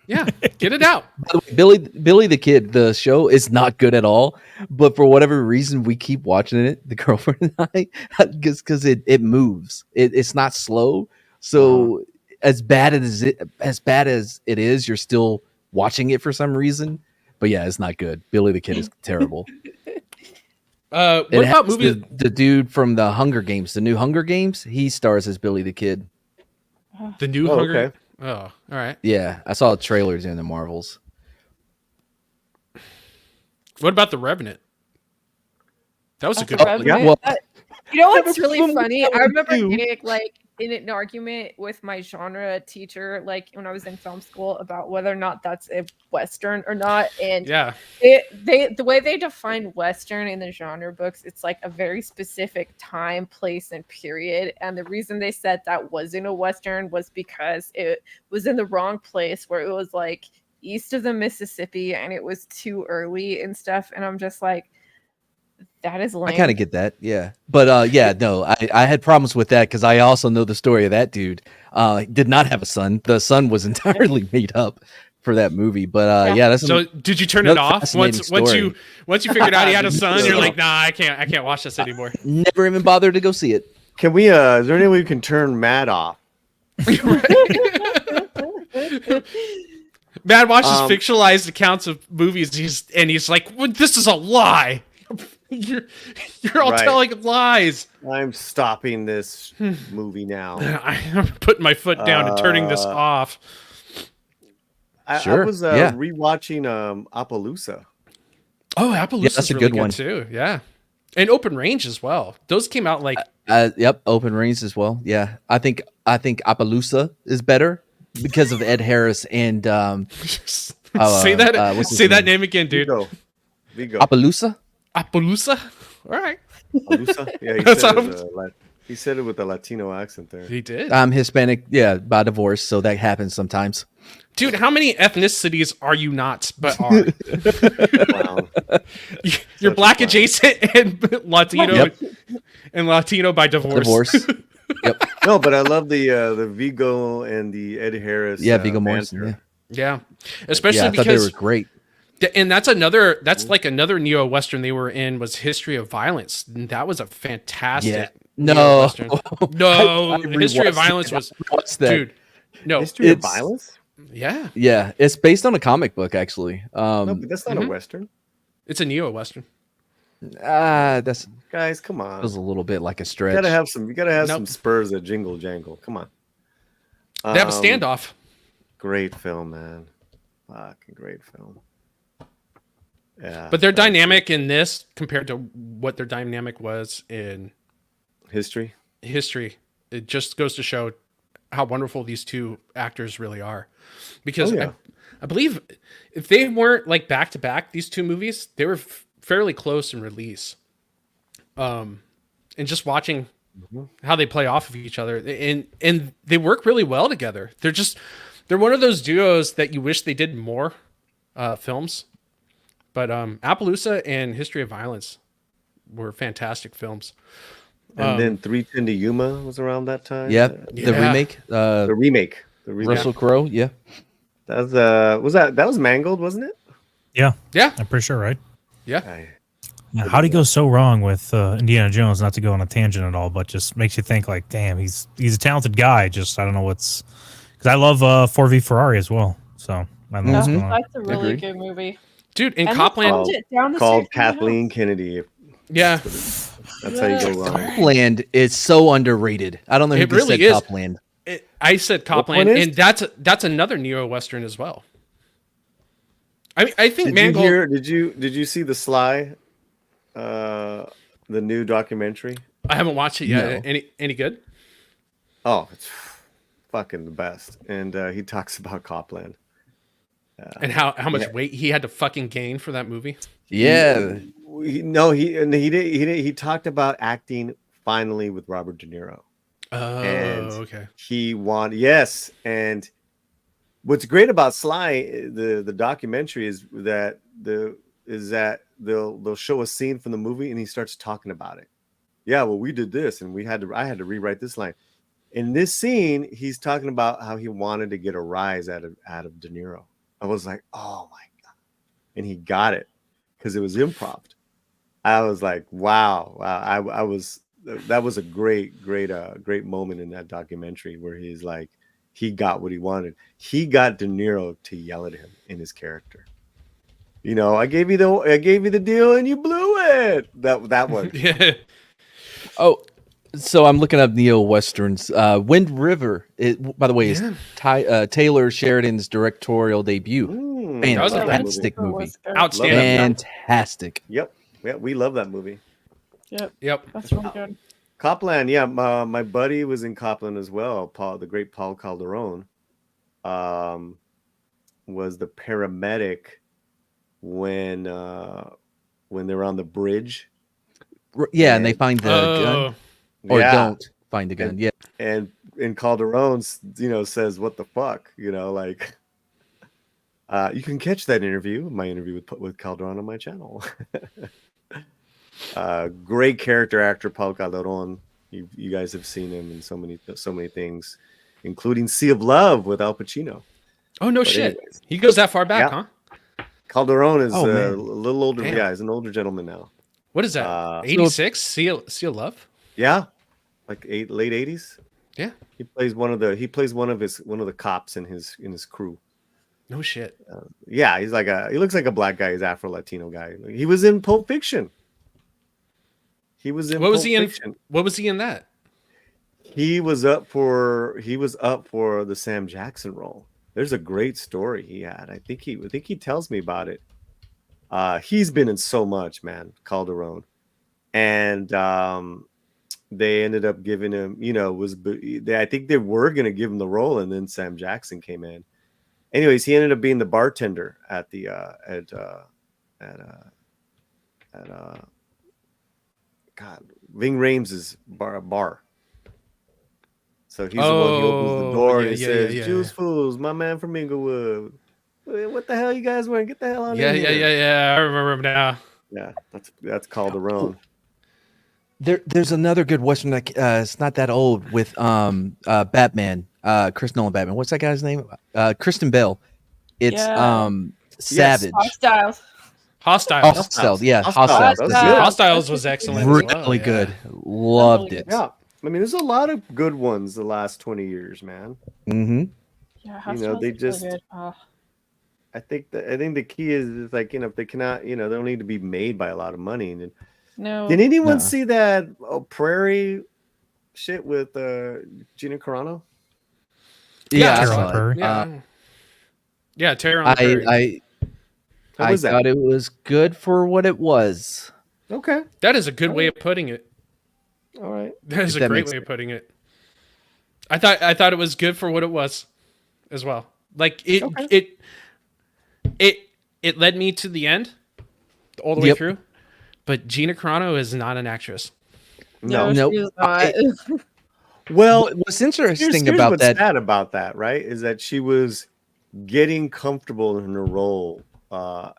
Yeah, get it out. By the way, Billy the Kid, the show is not good at all, but for whatever reason, we keep watching it, the girlfriend and I, because it moves. It's not slow, so as bad as it is, you're still watching it for some reason. But yeah, it's not good. Billy the Kid is terrible. What It about has movies? the dude from the Hunger Games, the new Hunger Games? He stars as Billy the Kid. The new Oh, Hunger. okay. Oh, all right. Yeah, I saw trailers in the Marvels. What about The Revenant? That was a good. Revenant. yeah, well- You know what's really Never funny? seen I remember you. getting like in an argument with my genre teacher, like when I was in film school, about whether or not that's a Western or not. And Yeah. the way they define Western in the genre books, it's like a very specific time, place, and period. And the reason they said that wasn't a Western was because it was in the wrong place, where it was like east of the Mississippi and it was too early and stuff. And I'm just like, that is lame. I kind of get that, yeah. But yeah, no, I had problems with that because I also know the story of that dude. Did not have a son. The son was entirely made up for that movie. But yeah, that's So did you turn it another off fascinating once story. you figured out he had a son? You're No. like, nah, I can't watch this anymore. never even bothered to go see it. Can we? Is there any way we can turn Matt off? Matt watches Um, fictionalized accounts of movies. He's like, well, this is a lie. You're all Right. telling lies. I'm stopping this movie now. I'm putting my foot down and turning this off. I Sure, was yeah. rewatching Appaloosa. Oh, Appaloosa's Yeah, that's a really good one. too. Yeah, and Open Range as well. Those came out like Yep, Open Range as well. Yeah, I think Appaloosa is better because of Ed Harris and say that what's his say that name? name again, dude. Vigo. Appaloosa. Appaloosa. All right, Appaloosa? Yeah, That's he said it with a Latino accent there. he did. I'm Hispanic, yeah, by divorce, so that happens sometimes. Dude, how many ethnicities are you not but are? Wow. You're black clown. adjacent and Latino Yep. and Latino by divorce. Divorce. Yep. No, but I love the Vigo and the Ed Harris. Yeah, Viggo Mortensen. banter. Yeah, Yeah. Especially yeah, I thought they because were great. and that's like another neo-western they were in was History of Violence. And that was a fantastic Yeah. No. neo-western. No, I History of rewatched Violence it. was What's that? dude. No, History of It's- Violence? yeah. Yeah, it's based on a comic book actually. No, but that's not a Mhm. Western. It's a neo-western. That's Guys, come on. feels a little bit like a You stretch. gotta have some. You gotta have Nope. some spurs that jingle jangle. Come on. They have a Um, standoff. Great film, man. Fucking great film. Yeah. But their that's dynamic in this compared to what their dynamic was in history. history, it just goes to show how wonderful these two actors really are. Because Oh, yeah. I believe if they weren't like back to back, these two movies, they were fairly close in release. And just watching how they play off of each other, and they work really well together. They're one of those duos that you wish they did more films. But Appaloosa and History of Violence were fantastic films. And then 310 to Yuma was around that time. Yeah, the Yeah. remake. The remake. The remake. Russell Crowe. Yeah, That was that was Mangled, wasn't it? Yeah, Yeah, I'm pretty sure, right? yeah. I, How'd he go so wrong with Indiana Jones? Not to go on a tangent at all, but just makes you think like, damn, he's a talented guy. Just I don't know what's because I love 4v Ferrari as well. So I don't know what's going on. That's a really Agreed. good movie. Dude, in And Copland, they filmed it down the Called stairs from my Kathleen house. Kennedy. yeah, That's how you go wrong. Copland is so underrated. I don't know who It just really said is. Copland. I said Copland, one is? and that's another neo-western as well. I think Did Mangold. you hear? Did you see the Sly, the new documentary? I haven't watched it yet. No. Any good? Oh, it's fucking the best. And he talks about Copland. And how much weight he had to fucking gain for that movie? Yeah. He talked about acting finally with Robert De Niro. Oh, And okay. He wanted and what's great about Sly, the documentary is that they'll show a scene from the movie and he starts talking about it. Yeah, well, we did this and I had to rewrite this line. In this scene, he's talking about how he wanted to get a rise out of De Niro. I was like, oh my God. And he got it because it was improv. I was like, wow. That was a great moment in that documentary where he's like, he got what he wanted. He got De Niro to yell at him in his character. You know, I gave you the deal and you blew it. That one. Yeah. Oh, so I'm looking up neo westerns. Wind River, by the way, is Taylor Sheridan's directorial debut. That was a Fantastic movie. Outstanding. Fantastic. Yep. Yeah, we love that movie. Yep. That's really good. Copland, yeah. My buddy was in Copland as well. The great Paul Calderon, was the paramedic when they were on the bridge. Yeah, and they find the gun. Or don't find the gun. Yeah. And Calderon, says, "What the fuck?" Like. You can catch that interview, my interview with Calderon, on my channel. Great character actor, Paul Calderon. You guys have seen him in so many things, including Sea of Love with Al Pacino. Oh no, shit! Anyways. He goes that far back, huh? Calderon is a little older. Damn. Yeah, he's an older gentleman now. What is that? 86? Sea of Love? Yeah, like late 80s. Yeah, he plays one of the cops in his crew. No shit. Yeah, he looks like a black guy. He's Afro Latino guy. He was in Pulp Fiction. What was he in that? He was up for the Sam Jackson role. There's a great story he had. I think he tells me about it. He's been in so much, man, Calderon. And they ended up giving him, I think they were going to give him the role, and then Sam Jackson came in. Anyways, he ended up being the bartender at the Ving Rhames' bar. So he's the one who opens the door and says, "Juice Fools, my man from Inglewood. What the hell you guys want? Get the hell out of here!" Yeah. I remember him now. Yeah, that's Calderon. There's another good Western that it's not that old with Batman, Chris Nolan Batman. What's that guy's name? Kristen Bell. It's Savage. Hostiles. Yeah, Hostiles. Hostiles was excellent. Really good. Loved it. Yeah, I mean, there's a lot of good ones the last 20 years, man. Mm-hmm. Yeah, they just. Really I think the key is like, if they cannot, they don't need to be made by a lot of money. And no. Did anyone see that Prairie shit with Gina Carano? Yeah, Terror on Prairie. Yeah, Terror on Prairie. I thought it was good for what it was. Okay, that is a good way of putting it. All right, that is a great way of putting it. I thought it was good for what it was, as well. Like it led me to the end, all the way through. But Gina Carano is not an actress. No, she's not. Well, what's interesting here's about what's that? sad about that, right, is that she was getting comfortable in her role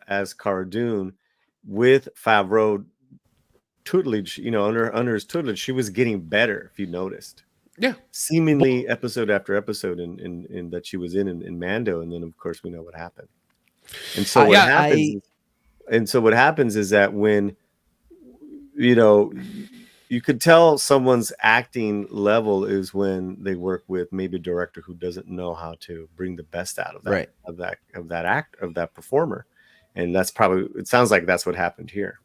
as Cara Dune with Favreau tutelage. Under his tutelage, she was getting better. If you noticed, seemingly episode after episode in that she was in Mando, and then of course we know what happened. And so what happens is that when you know, you could tell someone's acting level is when they work with maybe a director who doesn't know how to bring the best out of that, Right. of that performer. And that's probably, it sounds like that's what happened here.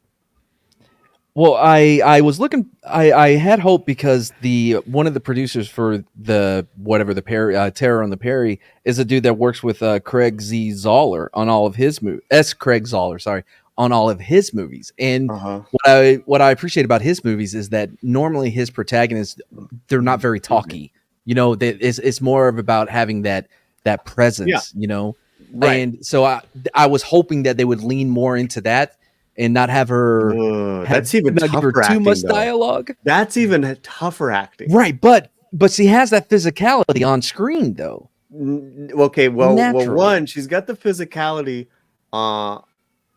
Well, I was looking. I had hope because the one of the producers for the Terror on the Prairie is a dude that works with Craig Z. Zoller on all of his movies. Craig Zoller, sorry, on all of his movies. And what I appreciate about his movies is that normally his protagonists, they're not very talky. You know, it's more of about having that presence. Yeah. You know, Right. And so I was hoping that they would lean more into that and not have her. That's even not give her tougher too acting, much though. dialogue. That's even tougher acting. Right, but she has that physicality on screen though. Okay, well, Naturally. one, she's got the physicality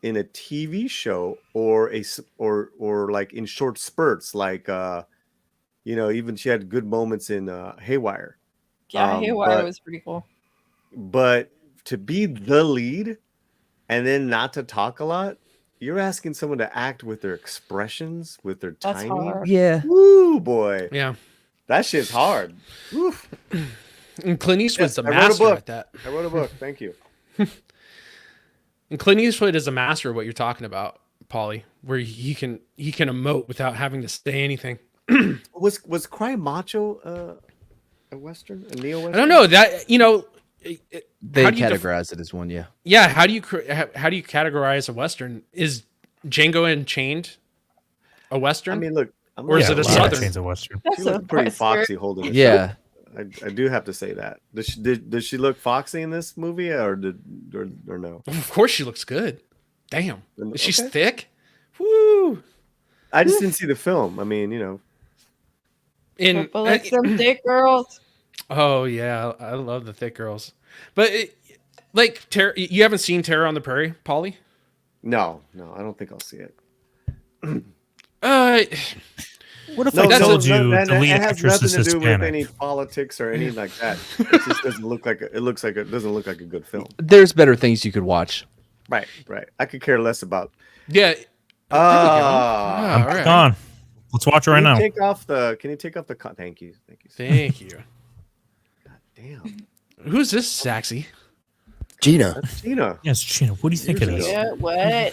in a TV show or like in short spurts, like even she had good moments in Haywire. Yeah, Haywire was pretty cool. But to be the lead and then not to talk a lot, you're asking someone to act with their expressions, with their That's timing. hard. Yeah. Woo, boy. Yeah. That shit's hard. Oof. And Clint Eastwood's Yes, a I wrote a master book. at that. I wrote a book. Thank you. And Clint Eastwood is a master of what you're talking about, Paulie, where he can emote without having to say anything. Was Cry Macho a Western? A neo-Western? I don't know that, They how do you categorize it as one, yeah. Yeah, how do you categorize a Western? Is Django Unchained a Western? I mean, look. Or is it a Southern? Chains of Western. She looked pretty foxy holding it. Yeah. I do have to say that. Does she look foxy in this movie, or no? Of course she looks good. Damn. She's Okay. thick. Woo. I just didn't see the film. I mean, In Purple like some thick girls. Oh yeah, I love the thick girls. But you haven't seen Terror on the Prairie, Paulie? no, I don't think I'll see it. What if I told you and the lead it has actress nothing is to do with any Hispanic? politics or anything like that. It just doesn't look like it doesn't look like a good film. There's better things you could watch. Right. I could care less about. Yeah. Ah, all right. Gone. Let's watch it right now. Can you take off the? Thank you. Thank you. God damn. Who's this Saxy? Gina. That's Gina. Yes, Gina. What do you think it is? Yeah, what?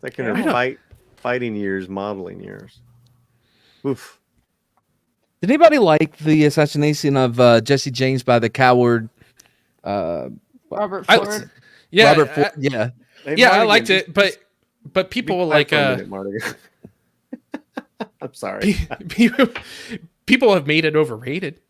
Like in her fighting years, modeling years. Oof. Did anybody like the assassination of Jesse James by the coward Robert I- Ford. Yeah, Robert Ford? Yeah. Hey, yeah, I Mardigan, liked it, but people be will quiet like for a minute, Mardigan. I'm sorry. people have made it overrated.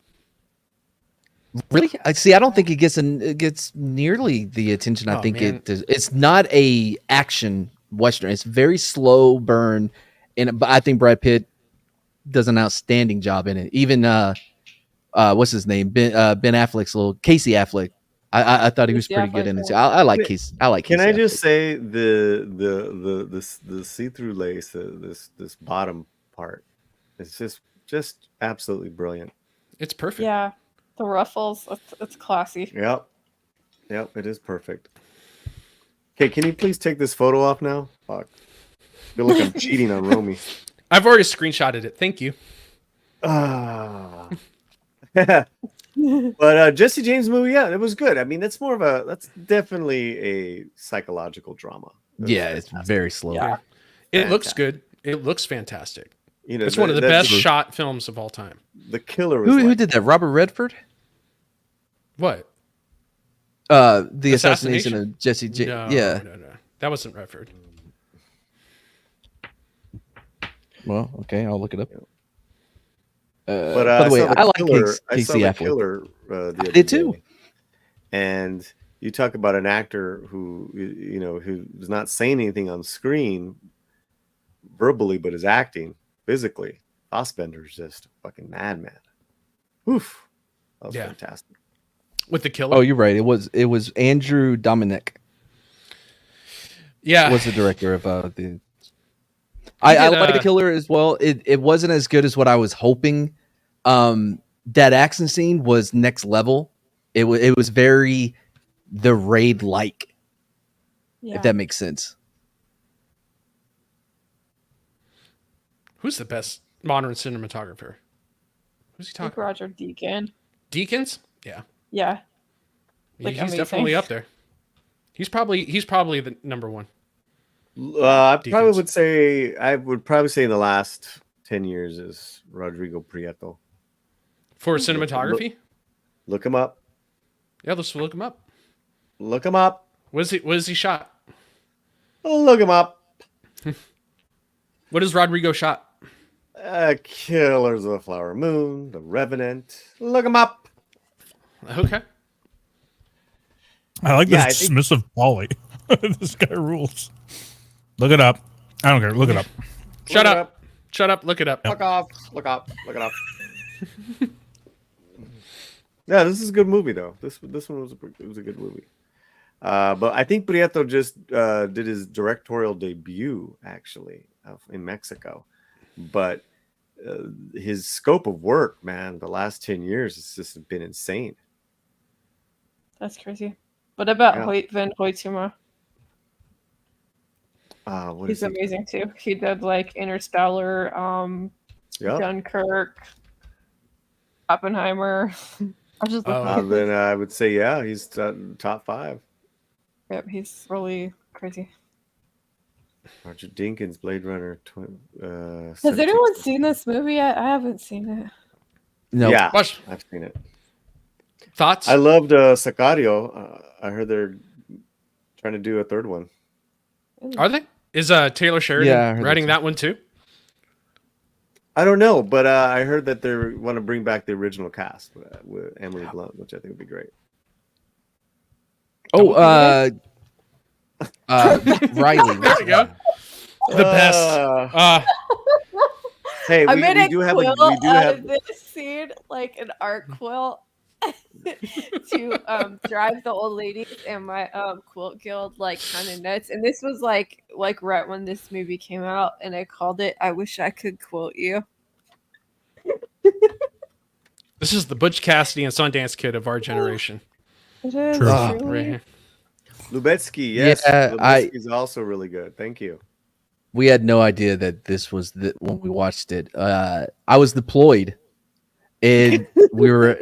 Really? I see. I don't think it gets nearly the attention I think man. it does. It's not a action western. It's very slow burn, but I think Brad Pitt does an outstanding job in it. Even what's his name? Ben Affleck's little Casey Affleck. I thought he was Casey pretty good in Affleck, it. I like Casey. I like. Can Casey I just Affleck. say the see-through lace, this bottom part, it's just absolutely brilliant. It's perfect. Yeah, the ruffles. It's classy. Yep, it is perfect. Okay, can you please take this photo off now? Fuck. I feel like I'm cheating on Romy. I've already screenshotted it. Thank you. Ah. But Jesse James movie, yeah, it was good. I mean, that's definitely a psychological drama. Yeah, it's very slow. Yeah. It looks good. It looks fantastic. It's The- one of the that's best shot films of all time. The killer was Who like, did that? Robert Redford? What? The assassination of Jesse James. No, Yeah. no. That wasn't Redford. Well, okay, I'll look it up. But by the way, I like Killer, I Casey saw the Affleck. Killer the other did too. day. And you talk about an actor who's not saying anything on screen verbally, but is acting physically. Fassbender's just a fucking madman. Oof, that was fantastic. With the killer. Oh, you're right. It was Andrew Dominic yeah. was the director of the. I like the killer as well. It wasn't as good as what I was hoping. That action scene was next level. It was very the Raid like. Yeah. If that makes sense. Who's the best modern cinematographer? Who's he I think talking? Roger Deacon. Deakins? Yeah. Yeah. He's Amazing. definitely up there. He's probably the number one. I Defense. would probably say in the last 10 years is Rodrigo Prieto. For cinematography? Look him up. Yeah, let's look him up. Look him up. What is he shot? Look him up. What is Rodrigo shot? Killers of the Flower Moon, The Revenant. Look him up. Okay. I like Yeah, this I think- dismissive Paulie. This guy rules. Look it up. I don't care. Look it up. Shut Look it up. Shut up. Look it up. Look off. Look up. Look it up. Yeah, this is a good movie though. This one was a good movie. But I think Prieto just did his directorial debut actually in Mexico. But his scope of work, man, the last 10 years has just been insane. That's crazy. What about Yeah. Van Hoytema? What He's is he? amazing too. He did like Interstellar, Yeah. Dunkirk, Oppenheimer. I'm just looking at Then this. I would say, yeah, he's top 5. Yep, he's really crazy. Roger Dinkins, Blade Runner. Has anyone seen this movie yet? I haven't seen it. No, Yeah, Watch. I've seen it. Thoughts? I loved Sicario. I heard they're trying to do a third one. Are they? Is Taylor Yeah, I Sheridan heard writing that that one too? I don't know, but I heard that they want to bring back the original cast with Emily Blunt, which I think would be great. Oh, Riley. There you go. The best. Hey, I we made a do have quilt we do out have of this scene, like an art quilt, to drive the old ladies and my quilt guild like kind of nuts. And this was like right when this movie came out, and I called it "I Wish I Could Quote You." This is the Butch Cassidy and Sundance Kid of our generation. It is True. Right truly. here. Lubetsky. Yes, Yeah, Lubetsky is also really good. Thank you. We had no idea that this was when we watched it. I was deployed, and we were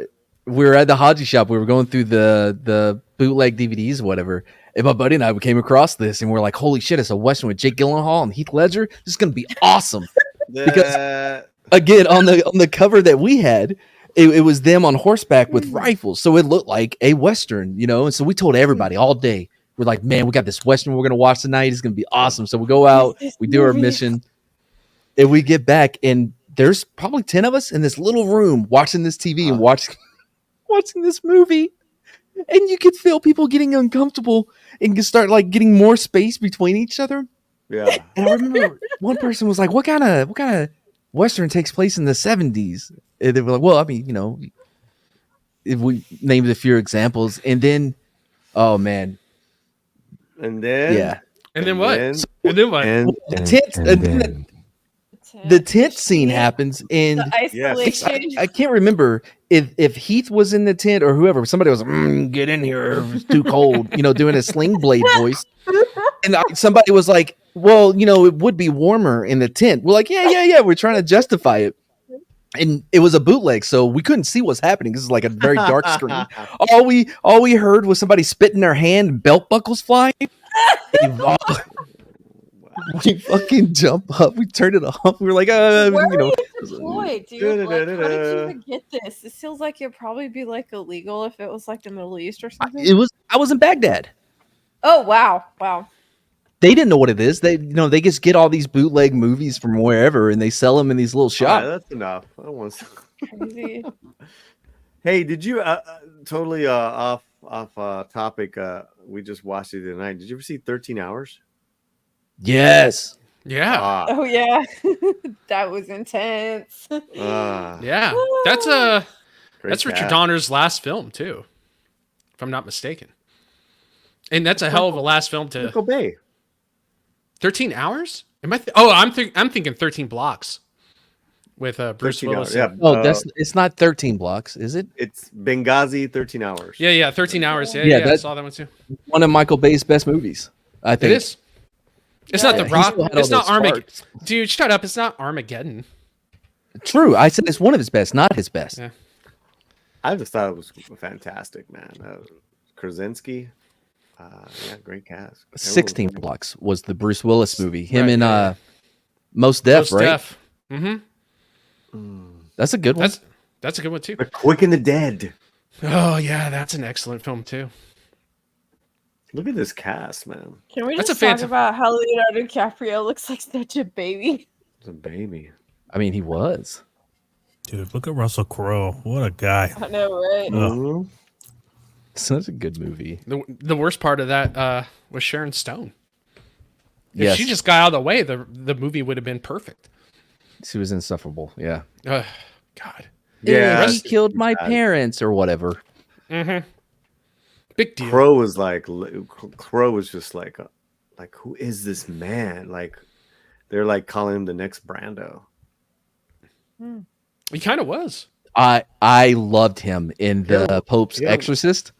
at the Haji shop. We were going through the bootleg DVDs or whatever. And my buddy and I came across this, and we're like, "Holy shit! It's a western with Jake Gyllenhaal and Heath Ledger. This is gonna be awesome." Because- Again, on the cover that we had, it was them on horseback with rifles, so it looked like a western, you know. And so we told everybody all day, we're like, "Man, we got this western we're gonna watch tonight. It's gonna be awesome." So we go out, we do our mission, and we get back, and there's probably 10 of us in this little room watching this TV and watching this movie, and you could feel people getting uncomfortable and you start like getting more space between each other. Yeah. And I remember one person was like, "What kind of western takes place in the 70s?" And they were like, "Well, I mean, you know," if we named a few examples, and then, oh man, And then yeah, And then what? then- And then what? and the tent scene happens, and The isolation. I can't remember if Heath was in the tent or whoever. Somebody was, "Get in here, it's too cold," you know, doing a Sling Blade voice. And somebody was like, "Well, you know, it would be warmer in the tent." We're like, yeah. We're trying to justify it. And it was a bootleg, so we couldn't see what's happening. This is like a very dark screen. All we heard was somebody spitting their hand and belt buckles flying. We fucking jump up. We turned it off. We were like, Where you know. are you deployed, dude? Like, how did you even get this? It feels like it'd probably be like illegal if it was like the Middle East or something. I was in Baghdad. Oh wow. They didn't know what it is. They just get all these bootleg movies from wherever and they sell them in these little All right, shops. that's enough. I don't want to. Crazy. Hey, did you totally off topic? We just watched it tonight. Did you ever see 13 Hours? Yes. Yeah. Ah, Oh yeah. That was intense. Yeah. That's great Richard cast. Donner's last film too, if I'm not mistaken. And that's a hell of a last film to Michael Bay. 13 hours? Am I I'm thinking 13 blocks with Bruce 13 Willis. hours. Yeah. Oh, it's not 13 blocks, is it? It's Benghazi 13 Hours. Yeah, 13 hours. Yeah, Yeah, I that- saw that one too. One of Michael Bay's best movies, I It think. is. It's not the He Rock. still had all It's not those Armageddon. sparks. Dude, shut up. It's not Armageddon. True. I said it's one of his best, not his best. Yeah. I just thought it was fantastic, man. Krasinski, yeah, great cast. 16 Blocks was the Bruce Willis movie. Him Right, and yeah. Most Def, right? Mm-hmm. That's a good one. That's a good one too. The Quick and the Dead. Oh yeah, that's an excellent film too. Look at this cast, man. Can we That's just a talk fanta- about how Leonardo DiCaprio looks like such a baby? It's a baby. I mean, he was. Dude, look at Russell Crowe. What a guy. I know, right? Mhm. Such a good movie. The worst part of that was Sharon Stone. If Yes. she just got out of the way, the movie would have been perfect. She was insufferable. Yeah. God. Yeah, He killed my parents or whatever. Mm-hmm. Big deal. Crow was just like, who is this man? Like, they're like calling him the next Brando. He kind of was. I loved him in the Pope's yeah. Exorcist.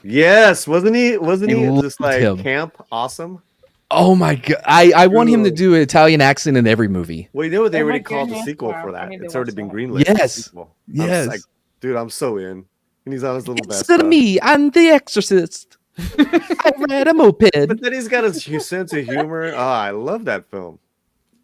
Yes, wasn't he? Wasn't he loved just like him. camp awesome? Oh my god! I want him to do an Italian accent in every movie. Well, you know what they Oh my already called the goodness, sequel wow, for I that. need to It's already watch been that. greenlit. Yes. The sequel. Yes. Dude, I'm so in. And he's on his little It's Vespa. me, I'm the Exorcist. I ride a moped. But then he's got his sense of humor. Oh, I love that film.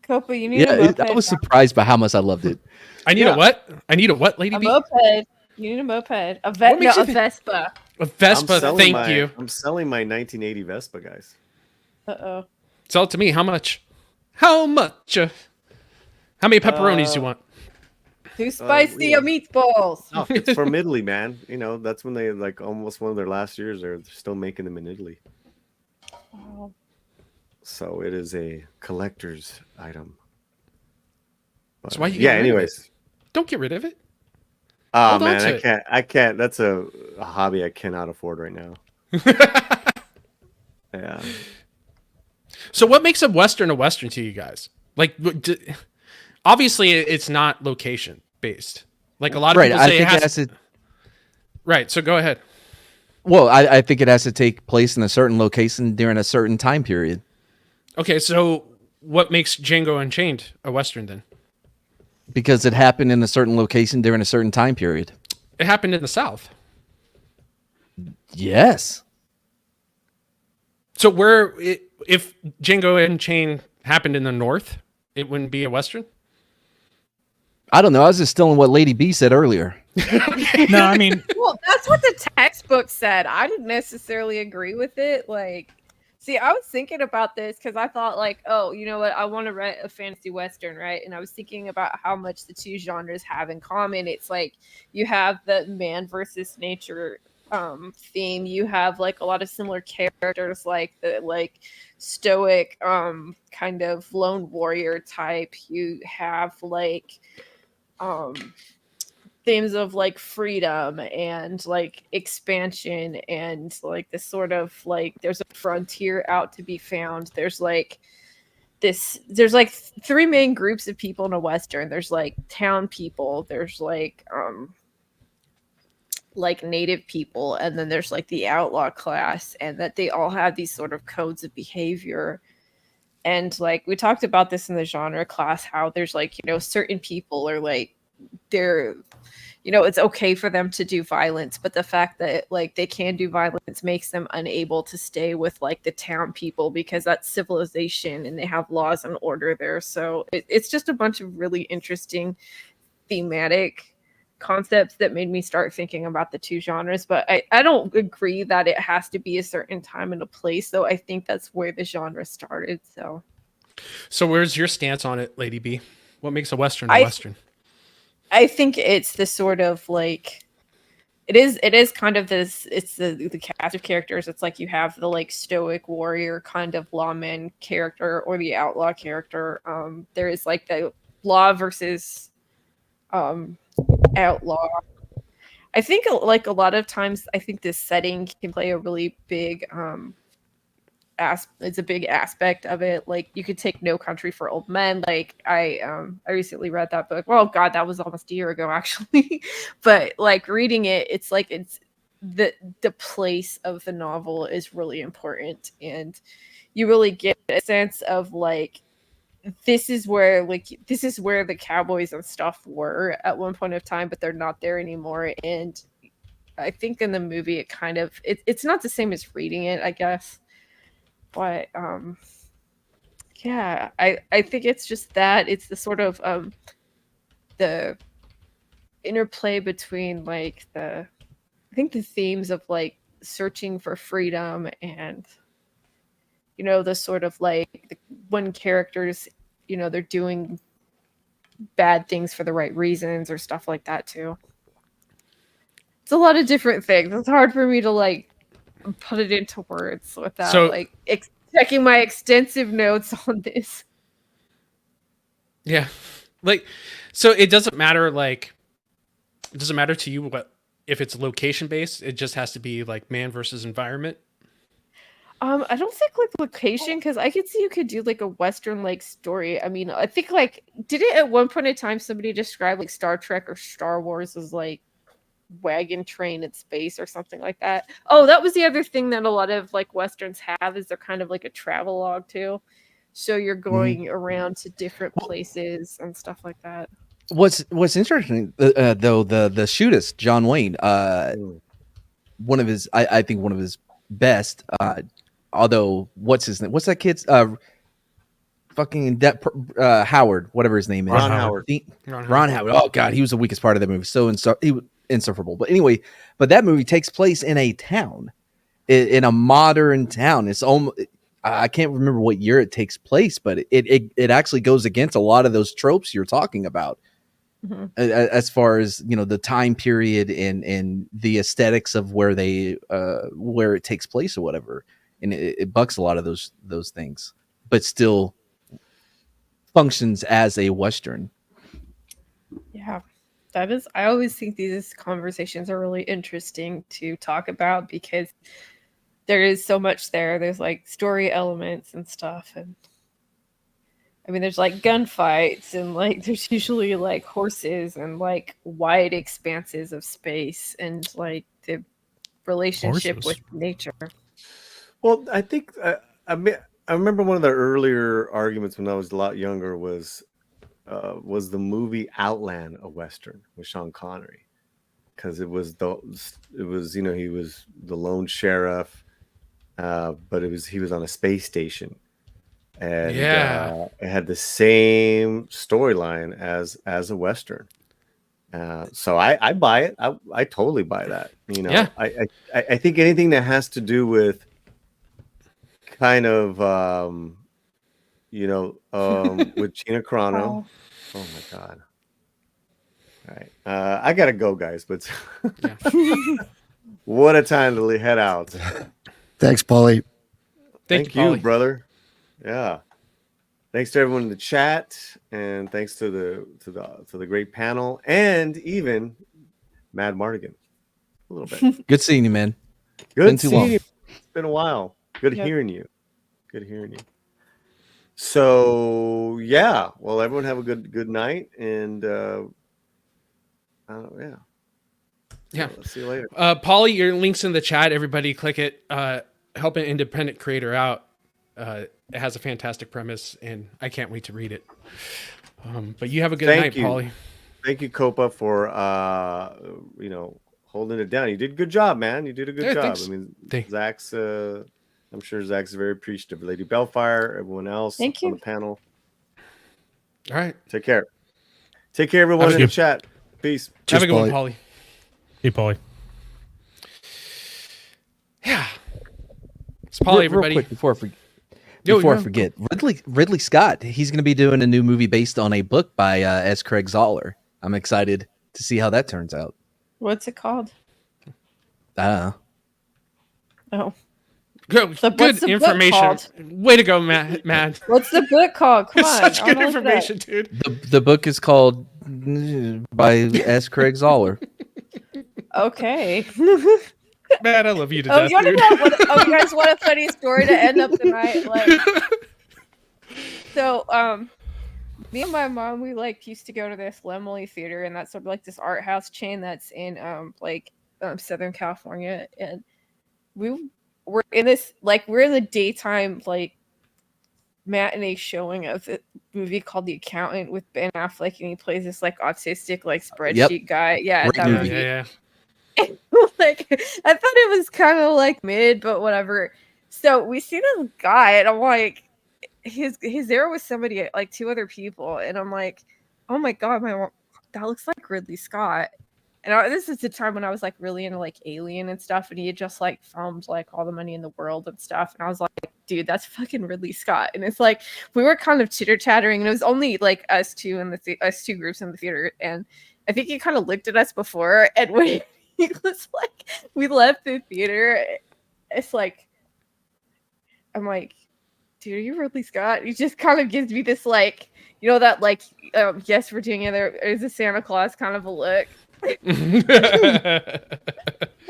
Copa, you need a Yeah, moped. I was surprised by how much I loved it. I need Yeah. a what? I need a what, Lady A B? moped. You need a moped. What makes you think- Vespa. A Vespa. Thank you. I'm selling my 1980 Vespa, guys. Uh-oh. Sell it to me. How much? How much? How many pepperonis do you want? Too spicy yeah. meatballs. Oh, it's from Italy, man. You know, that's when they like almost one of their last years. They're still making them in Italy. Wow. So it is a collector's item. But, So why you yeah, getting rid of anyways. Don't get rid of it. Oh Hold on man, to it. I can't. That's a hobby I cannot afford right now. Yeah. So what makes a Western to you guys? Like, obviously it's not location based. Like a lot of Right, people I say think it it has. has to. Right. So go ahead. Well, I think it has to take place in a certain location during a certain time period. Okay. So what makes Django Unchained a Western then? Because it happened in a certain location during a certain time period. It happened in the South. Yes. So if Django Unchained happened in the North, it wouldn't be a Western? I don't know. I was just stealing what Lady B said earlier. No, I mean, Well, that's what the textbook said. I didn't necessarily agree with it. Like, see, I was thinking about this because I thought, like, oh, you know what? I want to write a fantasy Western, right? And I was thinking about how much the two genres have in common. It's like you have the man versus nature theme. You have like a lot of similar characters, like the stoic kind of lone warrior type. You have like themes of like freedom and like expansion and like this sort of like there's a frontier out to be found. There's like three main groups of people in a Western. There's like town people, there's like native people, and then there's like the outlaw class, and that they all have these sort of codes of behavior. And like we talked about this in the genre class, how there's like, you know, certain people are like they're, you know, it's okay for them to do violence, but the fact that like they can do violence makes them unable to stay with like the town people because that's civilization and they have laws and order there. So it's just a bunch of really interesting thematic concepts that made me start thinking about the two genres. But I don't agree that it has to be a certain time and a place, though. I think that's where the genre started. So where's your stance on it, Lady B? What makes a Western a Western? I think it's the sort of like it is kind of this, it's the cast of characters. It's like you have the like stoic warrior kind of lawman character or the outlaw character. There is like the law versus outlaw. I think like a lot of times I think this setting can play a really big it's a big aspect of it. Like you could take No Country for Old Men. Like I recently read that book. Well, God, that was almost a year ago actually. But like reading it, it's like the place of the novel is really important, and you really get a sense of like this is where the cowboys and stuff were at one point of time, but they're not there anymore. And I think in the movie it kind of it's not the same as reading it, I guess, but yeah, I think it's just that it's the sort of the interplay between like I think the themes of like searching for freedom and the sort of like when characters they're doing bad things for the right reasons or stuff like that too. It's a lot of different things. It's hard for me to like put it into words without like checking my extensive notes on this. Yeah. Like, so it doesn't matter to you what if it's location based, it just has to be like man versus environment. I don't think like location, because I could see you could do like a Western like story. I mean, I think like did it at one point in time somebody described like Star Trek or Star Wars as like wagon train in space or something like that. Oh, that was the other thing that a lot of like Westerns have is they're kind of like a travelogue too. So you're going around to different places and stuff like that. What's interesting though, the shootist John Wayne, one of his I think one of his best. Although what's his name? What's that kid's fucking Howard, whatever his name is. Ron Howard. Ron Howard. Oh god, he was the weakest part of that movie. So he was insufferable. But anyway, that movie takes place in a town, in a modern town. It's almost, I can't remember what year it takes place, but it actually goes against a lot of those tropes you're talking about. Mm-hmm. As far as the time period and the aesthetics of where it takes place or whatever, and it bucks a lot of those things, but still functions as a Western. Yeah, that is. I always think these conversations are really interesting to talk about because there is so much there. There's like story elements and stuff, and I mean, there's like gunfights and like there's usually like horses and like wide expanses of space and like the relationship with nature. Well, I think I remember one of the earlier arguments when I was a lot younger was the movie Outland a Western with Sean Connery, because he was the lone sheriff, but he was on a space station. And it had the same storyline as a Western. So I buy it. I totally buy that. I think anything that has to do with kind of with Gina Carano. Oh my god. All right. I gotta go, guys, but what a time to head out. Thanks, Paulie. Thank you, Paulie. Brother. Yeah. Thanks to everyone in the chat, and thanks to the great panel, and even Mad Mardigan. A little bit. Good seeing you, man. Good seeing you. It's been a while. Good hearing you. Good hearing you. So yeah, well, everyone have a good night, and yeah. Let's see you later. Paulie, your link's in the chat. Everybody click it. Help an independent creator out. It has a fantastic premise, and I can't wait to read it. But you have a good night, Paulie. Thank you, Copa, for holding it down. You did a good job, man. You did a good job. Thanks. I mean, Zach's. I'm sure Zach's very appreciative. Lady Bellfire, everyone else on the panel. All right. Take care. Take care, everyone in the chat. Peace. Have a good one, Paulie. Hey, Paulie. Yeah. It's Paulie, everybody. Real quick, before I forget, Ridley Scott, he's going to be doing a new movie based on a book by S. Craig Zoller. I'm excited to see how that turns out. What's it called? I don't know. Oh. Good information. Way to go, Matt. What's the book called? Come on. Such good information, dude. The book is called by S. Craig Zoller. Okay. Matt, I love you to death, you dude. You guys want a funny story to end up the night? So, me and my mom, we used to go to this Lemley Theater, and that's sort of like this art house chain that's in Southern California, and we were in this we're in the daytime matinee showing of a movie called The Accountant with Ben Affleck, and he plays this autistic spreadsheet guy. Yeah, Great that movie. movie. Yeah. I thought it was kind of mid, but whatever. So we see this guy, and I'm like, he's there with somebody, two other people, and I'm like, oh my god, that looks like Ridley Scott. And this is the time when I was really into Alien and stuff, and he had just filmed All the Money in the World and stuff, and I was like, dude, that's fucking Ridley Scott. And it's we were kind of chitter chattering, and it was only us two us two groups in the theater, and I think he kind of looked at us before, and when he was we left the theater, it's I'm like, dude, are you Ridley Scott? He just kind of gives me this yes, Virginia, there is a Santa Claus kind of a look. And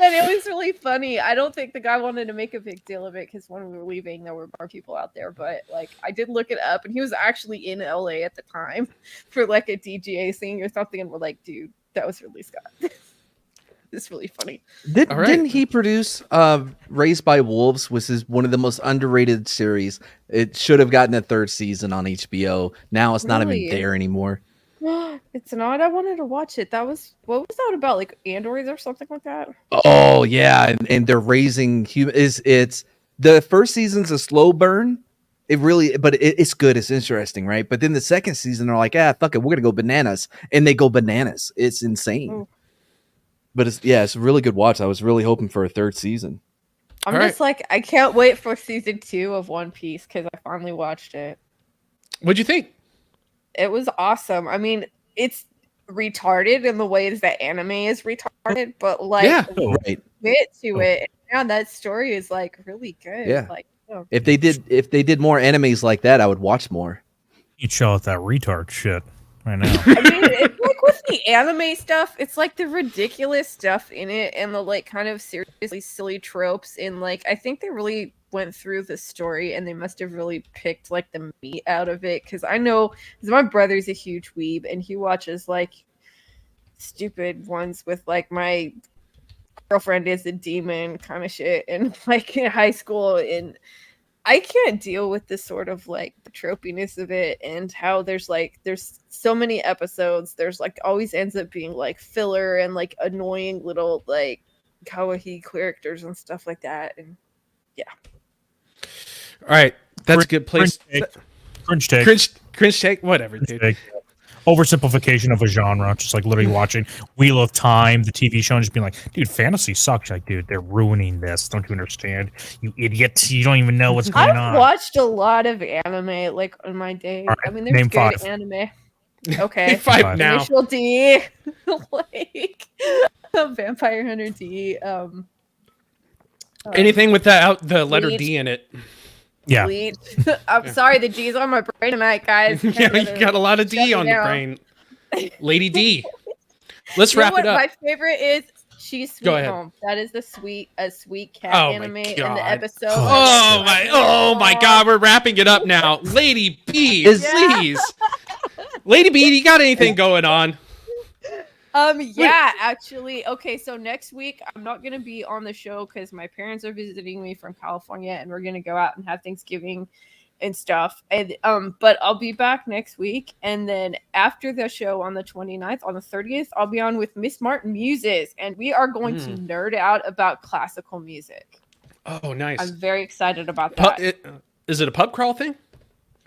it was really funny. I don't think the guy wanted to make a big deal of it because when we were leaving, there were more people out there. But I did look it up, and he was actually in LA at the time for a DGA thing or something. And we're like, dude, that was Ridley Scott. It's really funny. Didn't he produce Raised by Wolves, which is one of the most underrated series? It should have gotten a third season on HBO. Now it's not even there anymore. It's not. I wanted to watch it. What was that about? Androids or something like that? Oh yeah, and they're raising humans. It's the first season's a slow burn. It's good. It's interesting, right? But then the second season, they're like, fuck it, we're gonna go bananas, and they go bananas. It's insane. Oh. But it's a really good watch. I was really hoping for a third season. I'm just I can't wait for season 2 of One Piece because I finally watched it. What'd you think? It was awesome. I mean, it's retarded in the ways that anime is retarded, but fit to it. Yeah, that story is really good. Yeah. If they did more animes like that, I would watch more. You'd show out that retard shit right now. I mean, it's with the anime stuff, it's the ridiculous stuff in it and the kind of seriously silly tropes. And I think they really went through the story and they must have really picked the meat out of it. Because I know, because my brother's a huge weeb and he watches stupid ones with my girlfriend is a demon kind of shit and in high school, and I can't deal with this sort of the tropiness of it and how there's so many episodes. There's always ends up being filler and annoying little kawaii characters and stuff like that. And yeah. All right, that's a good place. Cringe take. Cringe take. Whatever, dude. Take. Oversimplification of a genre, just literally watching Wheel of Time, the TV show, and just being like, dude, fantasy sucks. Dude, they're ruining this. Don't you understand? You idiots. You don't even know what's going on. I've watched a lot of anime in my day. Right, I mean, there's name good 5. anime. Okay. 5 now. Initial D. Vampire Hunter D. Anything with the letter Bleach. D in it. Yeah. Bleach. I'm sorry, the D's on my brain tonight, guys. Yeah, you got a lot of D on your brain. Lady D. Let's wrap it up. My favorite is She's Sweet Go ahead. Home. That is a sweet cat anime in the episode. Oh my God, we're wrapping it up now. Lady B, please. Lady B, do you got anything going on? Yeah, actually. Okay, so next week I'm not gonna be on the show because my parents are visiting me from California, and we're gonna go out and have Thanksgiving and stuff. And but I'll be back next week, and then after the show on the 29th, on the 30th, I'll be on with Miss Martin Muses, and we are going to nerd out about classical music. Oh, nice! I'm very excited about that. Is it a pub crawl thing?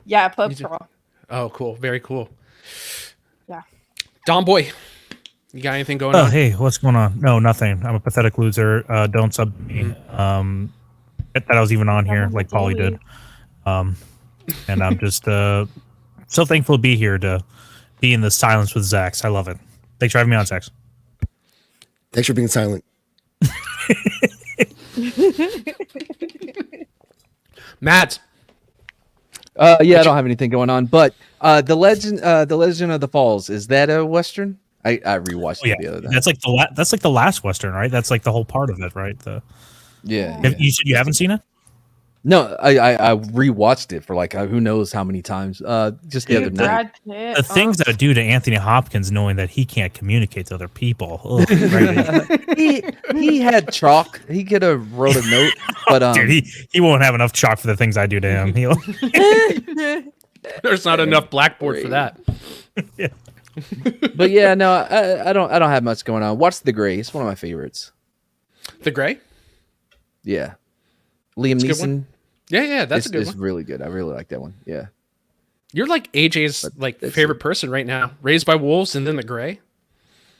Yeah, pub crawl. Oh, cool! Very cool. Yeah, Don Boy. You got anything going on? Oh, hey, what's going on? No, nothing. I'm a pathetic loser. Don't sub me. That I was even on here, like Paulie did. And I'm just so thankful to be here, to be in the silence with Zax. I love it. Thanks for having me on, Zax. Thanks for being silent. Matt. I don't have anything going on, but the legend of the Falls, is that a Western? I rewatched it the other day. That's like the last Western, right? That's like the whole part of it, right? Yeah. You said you haven't seen it? No, I rewatched it for like who knows how many times. Just the other Dude, night. Brad Pitt, The things that do to Anthony Hopkins, knowing that he can't communicate to other people. Ugh, right? He had chalk. He could have wrote a note, but Dude, he won't have enough chalk for the things I do to him. He'll, There's not enough blackboard for that. but yeah, no, I don't have much going on. Watch The Gray. It's one of my favorites. The Gray? Yeah, Liam a good Neeson. one. Yeah, that's a good It's one. really good. I really like that one. Yeah. You're like AJ's like that's favorite it. person right now. Raised by Wolves and then The Gray.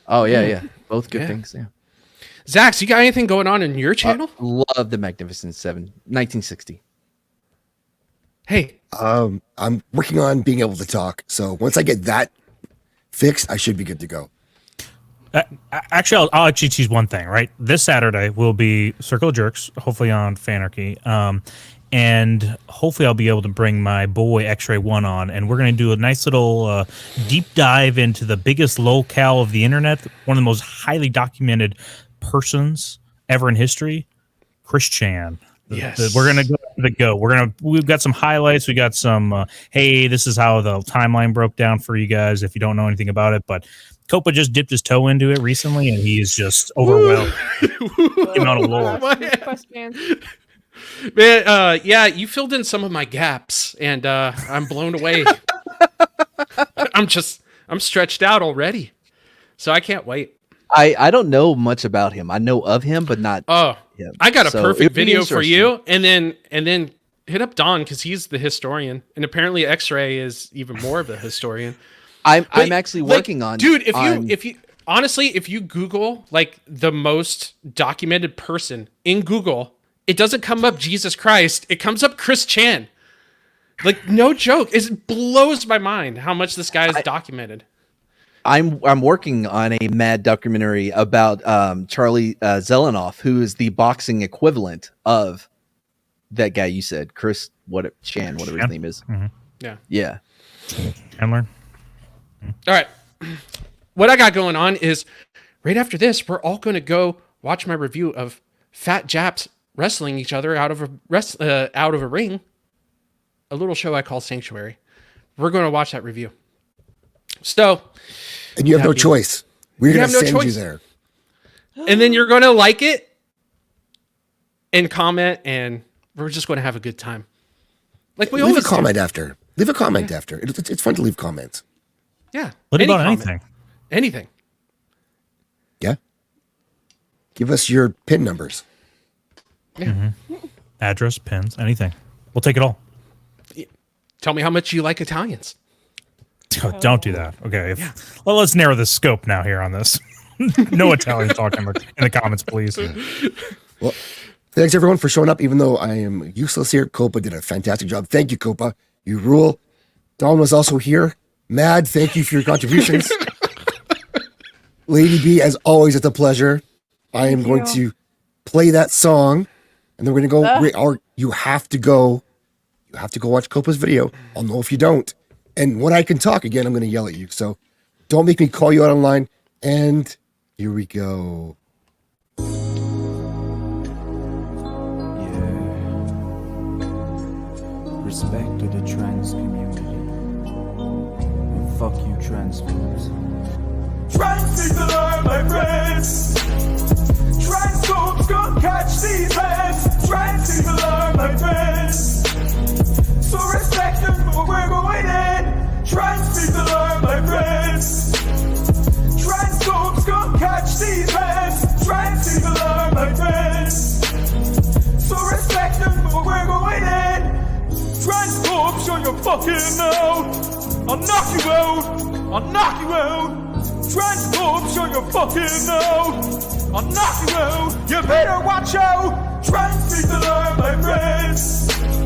Oh yeah. Both good Yeah. things. Yeah. Zax, you got anything going on in your channel? Love The Magnificent Seven, 1960. Hey, I'm working on being able to talk. So once I get that fixed, I should be good to go. actually, I'll actually choose one thing, right? This Saturday will be Circle of Jerks, hopefully on Fanarchy. And hopefully I'll be able to bring my boy X-Ray 1 on, and we're going to do a nice little deep dive into the biggest locale of the internet, one of the most highly documented persons ever in history, Chris Chan. Yes. We're going to go to the go. We've got some highlights. We got some, hey, this is how the timeline broke down for you guys if you don't know anything about it, but Copa just dipped his toe into it recently, and he's just overwhelmed. The amount of lore. Question. man, yeah, you filled in some of my gaps, and I'm blown away. I'm stretched out already, so I can't wait. I don't know much about him. I know of him, but not. Oh, him. I got a So perfect it'd be video for you, interesting. and then hit up Don because he's the historian, and apparently X-Ray is even more of a historian. I'm But, actually like, working on. dude. on- If you honestly, if you Google like the most documented person in Google, it doesn't come up Jesus Christ. It comes up Chris Chan. Like no joke, it blows my mind how much this guy is documented. I'm working on a mad documentary about Charlie Zelenoff, who is the boxing equivalent of that guy you said, Chris Chan, whatever his name is. Yeah. Yeah. Handler? All right. What I got going on is right after this, we're all going to go watch my review of fat Japs wrestling each other out of a ring. A little show I call Sanctuary. We're going to watch that review. So, And you have no choice. We're You going have to no send you choice. there. and then you're going to like it and comment, and we're just going to have a good time. Like we Leave a always do. comment after. Leave a comment after. It's fun to leave comments. Yeah. What Any about comment. anything? Anything. Yeah. Give us your PIN numbers. Address, pins, anything. We'll take it all. Tell me how much you like Italians. Don't do that. Okay. Well, let's narrow the scope now here on this. No Italian talk in the comments, please. Well, thanks everyone for showing up, even though I am useless here. Copa did a fantastic job. Thank you, Copa. You rule. Don was also here. Mad, thank you for your contributions. Lady B, as always, it's a pleasure. I am going to play that song, and then we're going to go. You have to go. You have to go watch Copa's video. I'll know if you don't. And when I can talk again, I'm going to yell at you. So don't make me call you out online. And here we go. Respect to the trans community. And fuck you, transphobes. Trans people are my friends. Transphobes gon' catch these hands. Trans people are my friends. So respect them for where we're going in. Trans people are my friends. Transphobes gon' catch these hands. Trans people are my friends. So respect them for where we're going in. Transphobes, show your fucking out. I'll knock you out. I'll knock you out. Transphobes, show your fucking out. I'll knock you out. You better watch out. Trans people are my friends.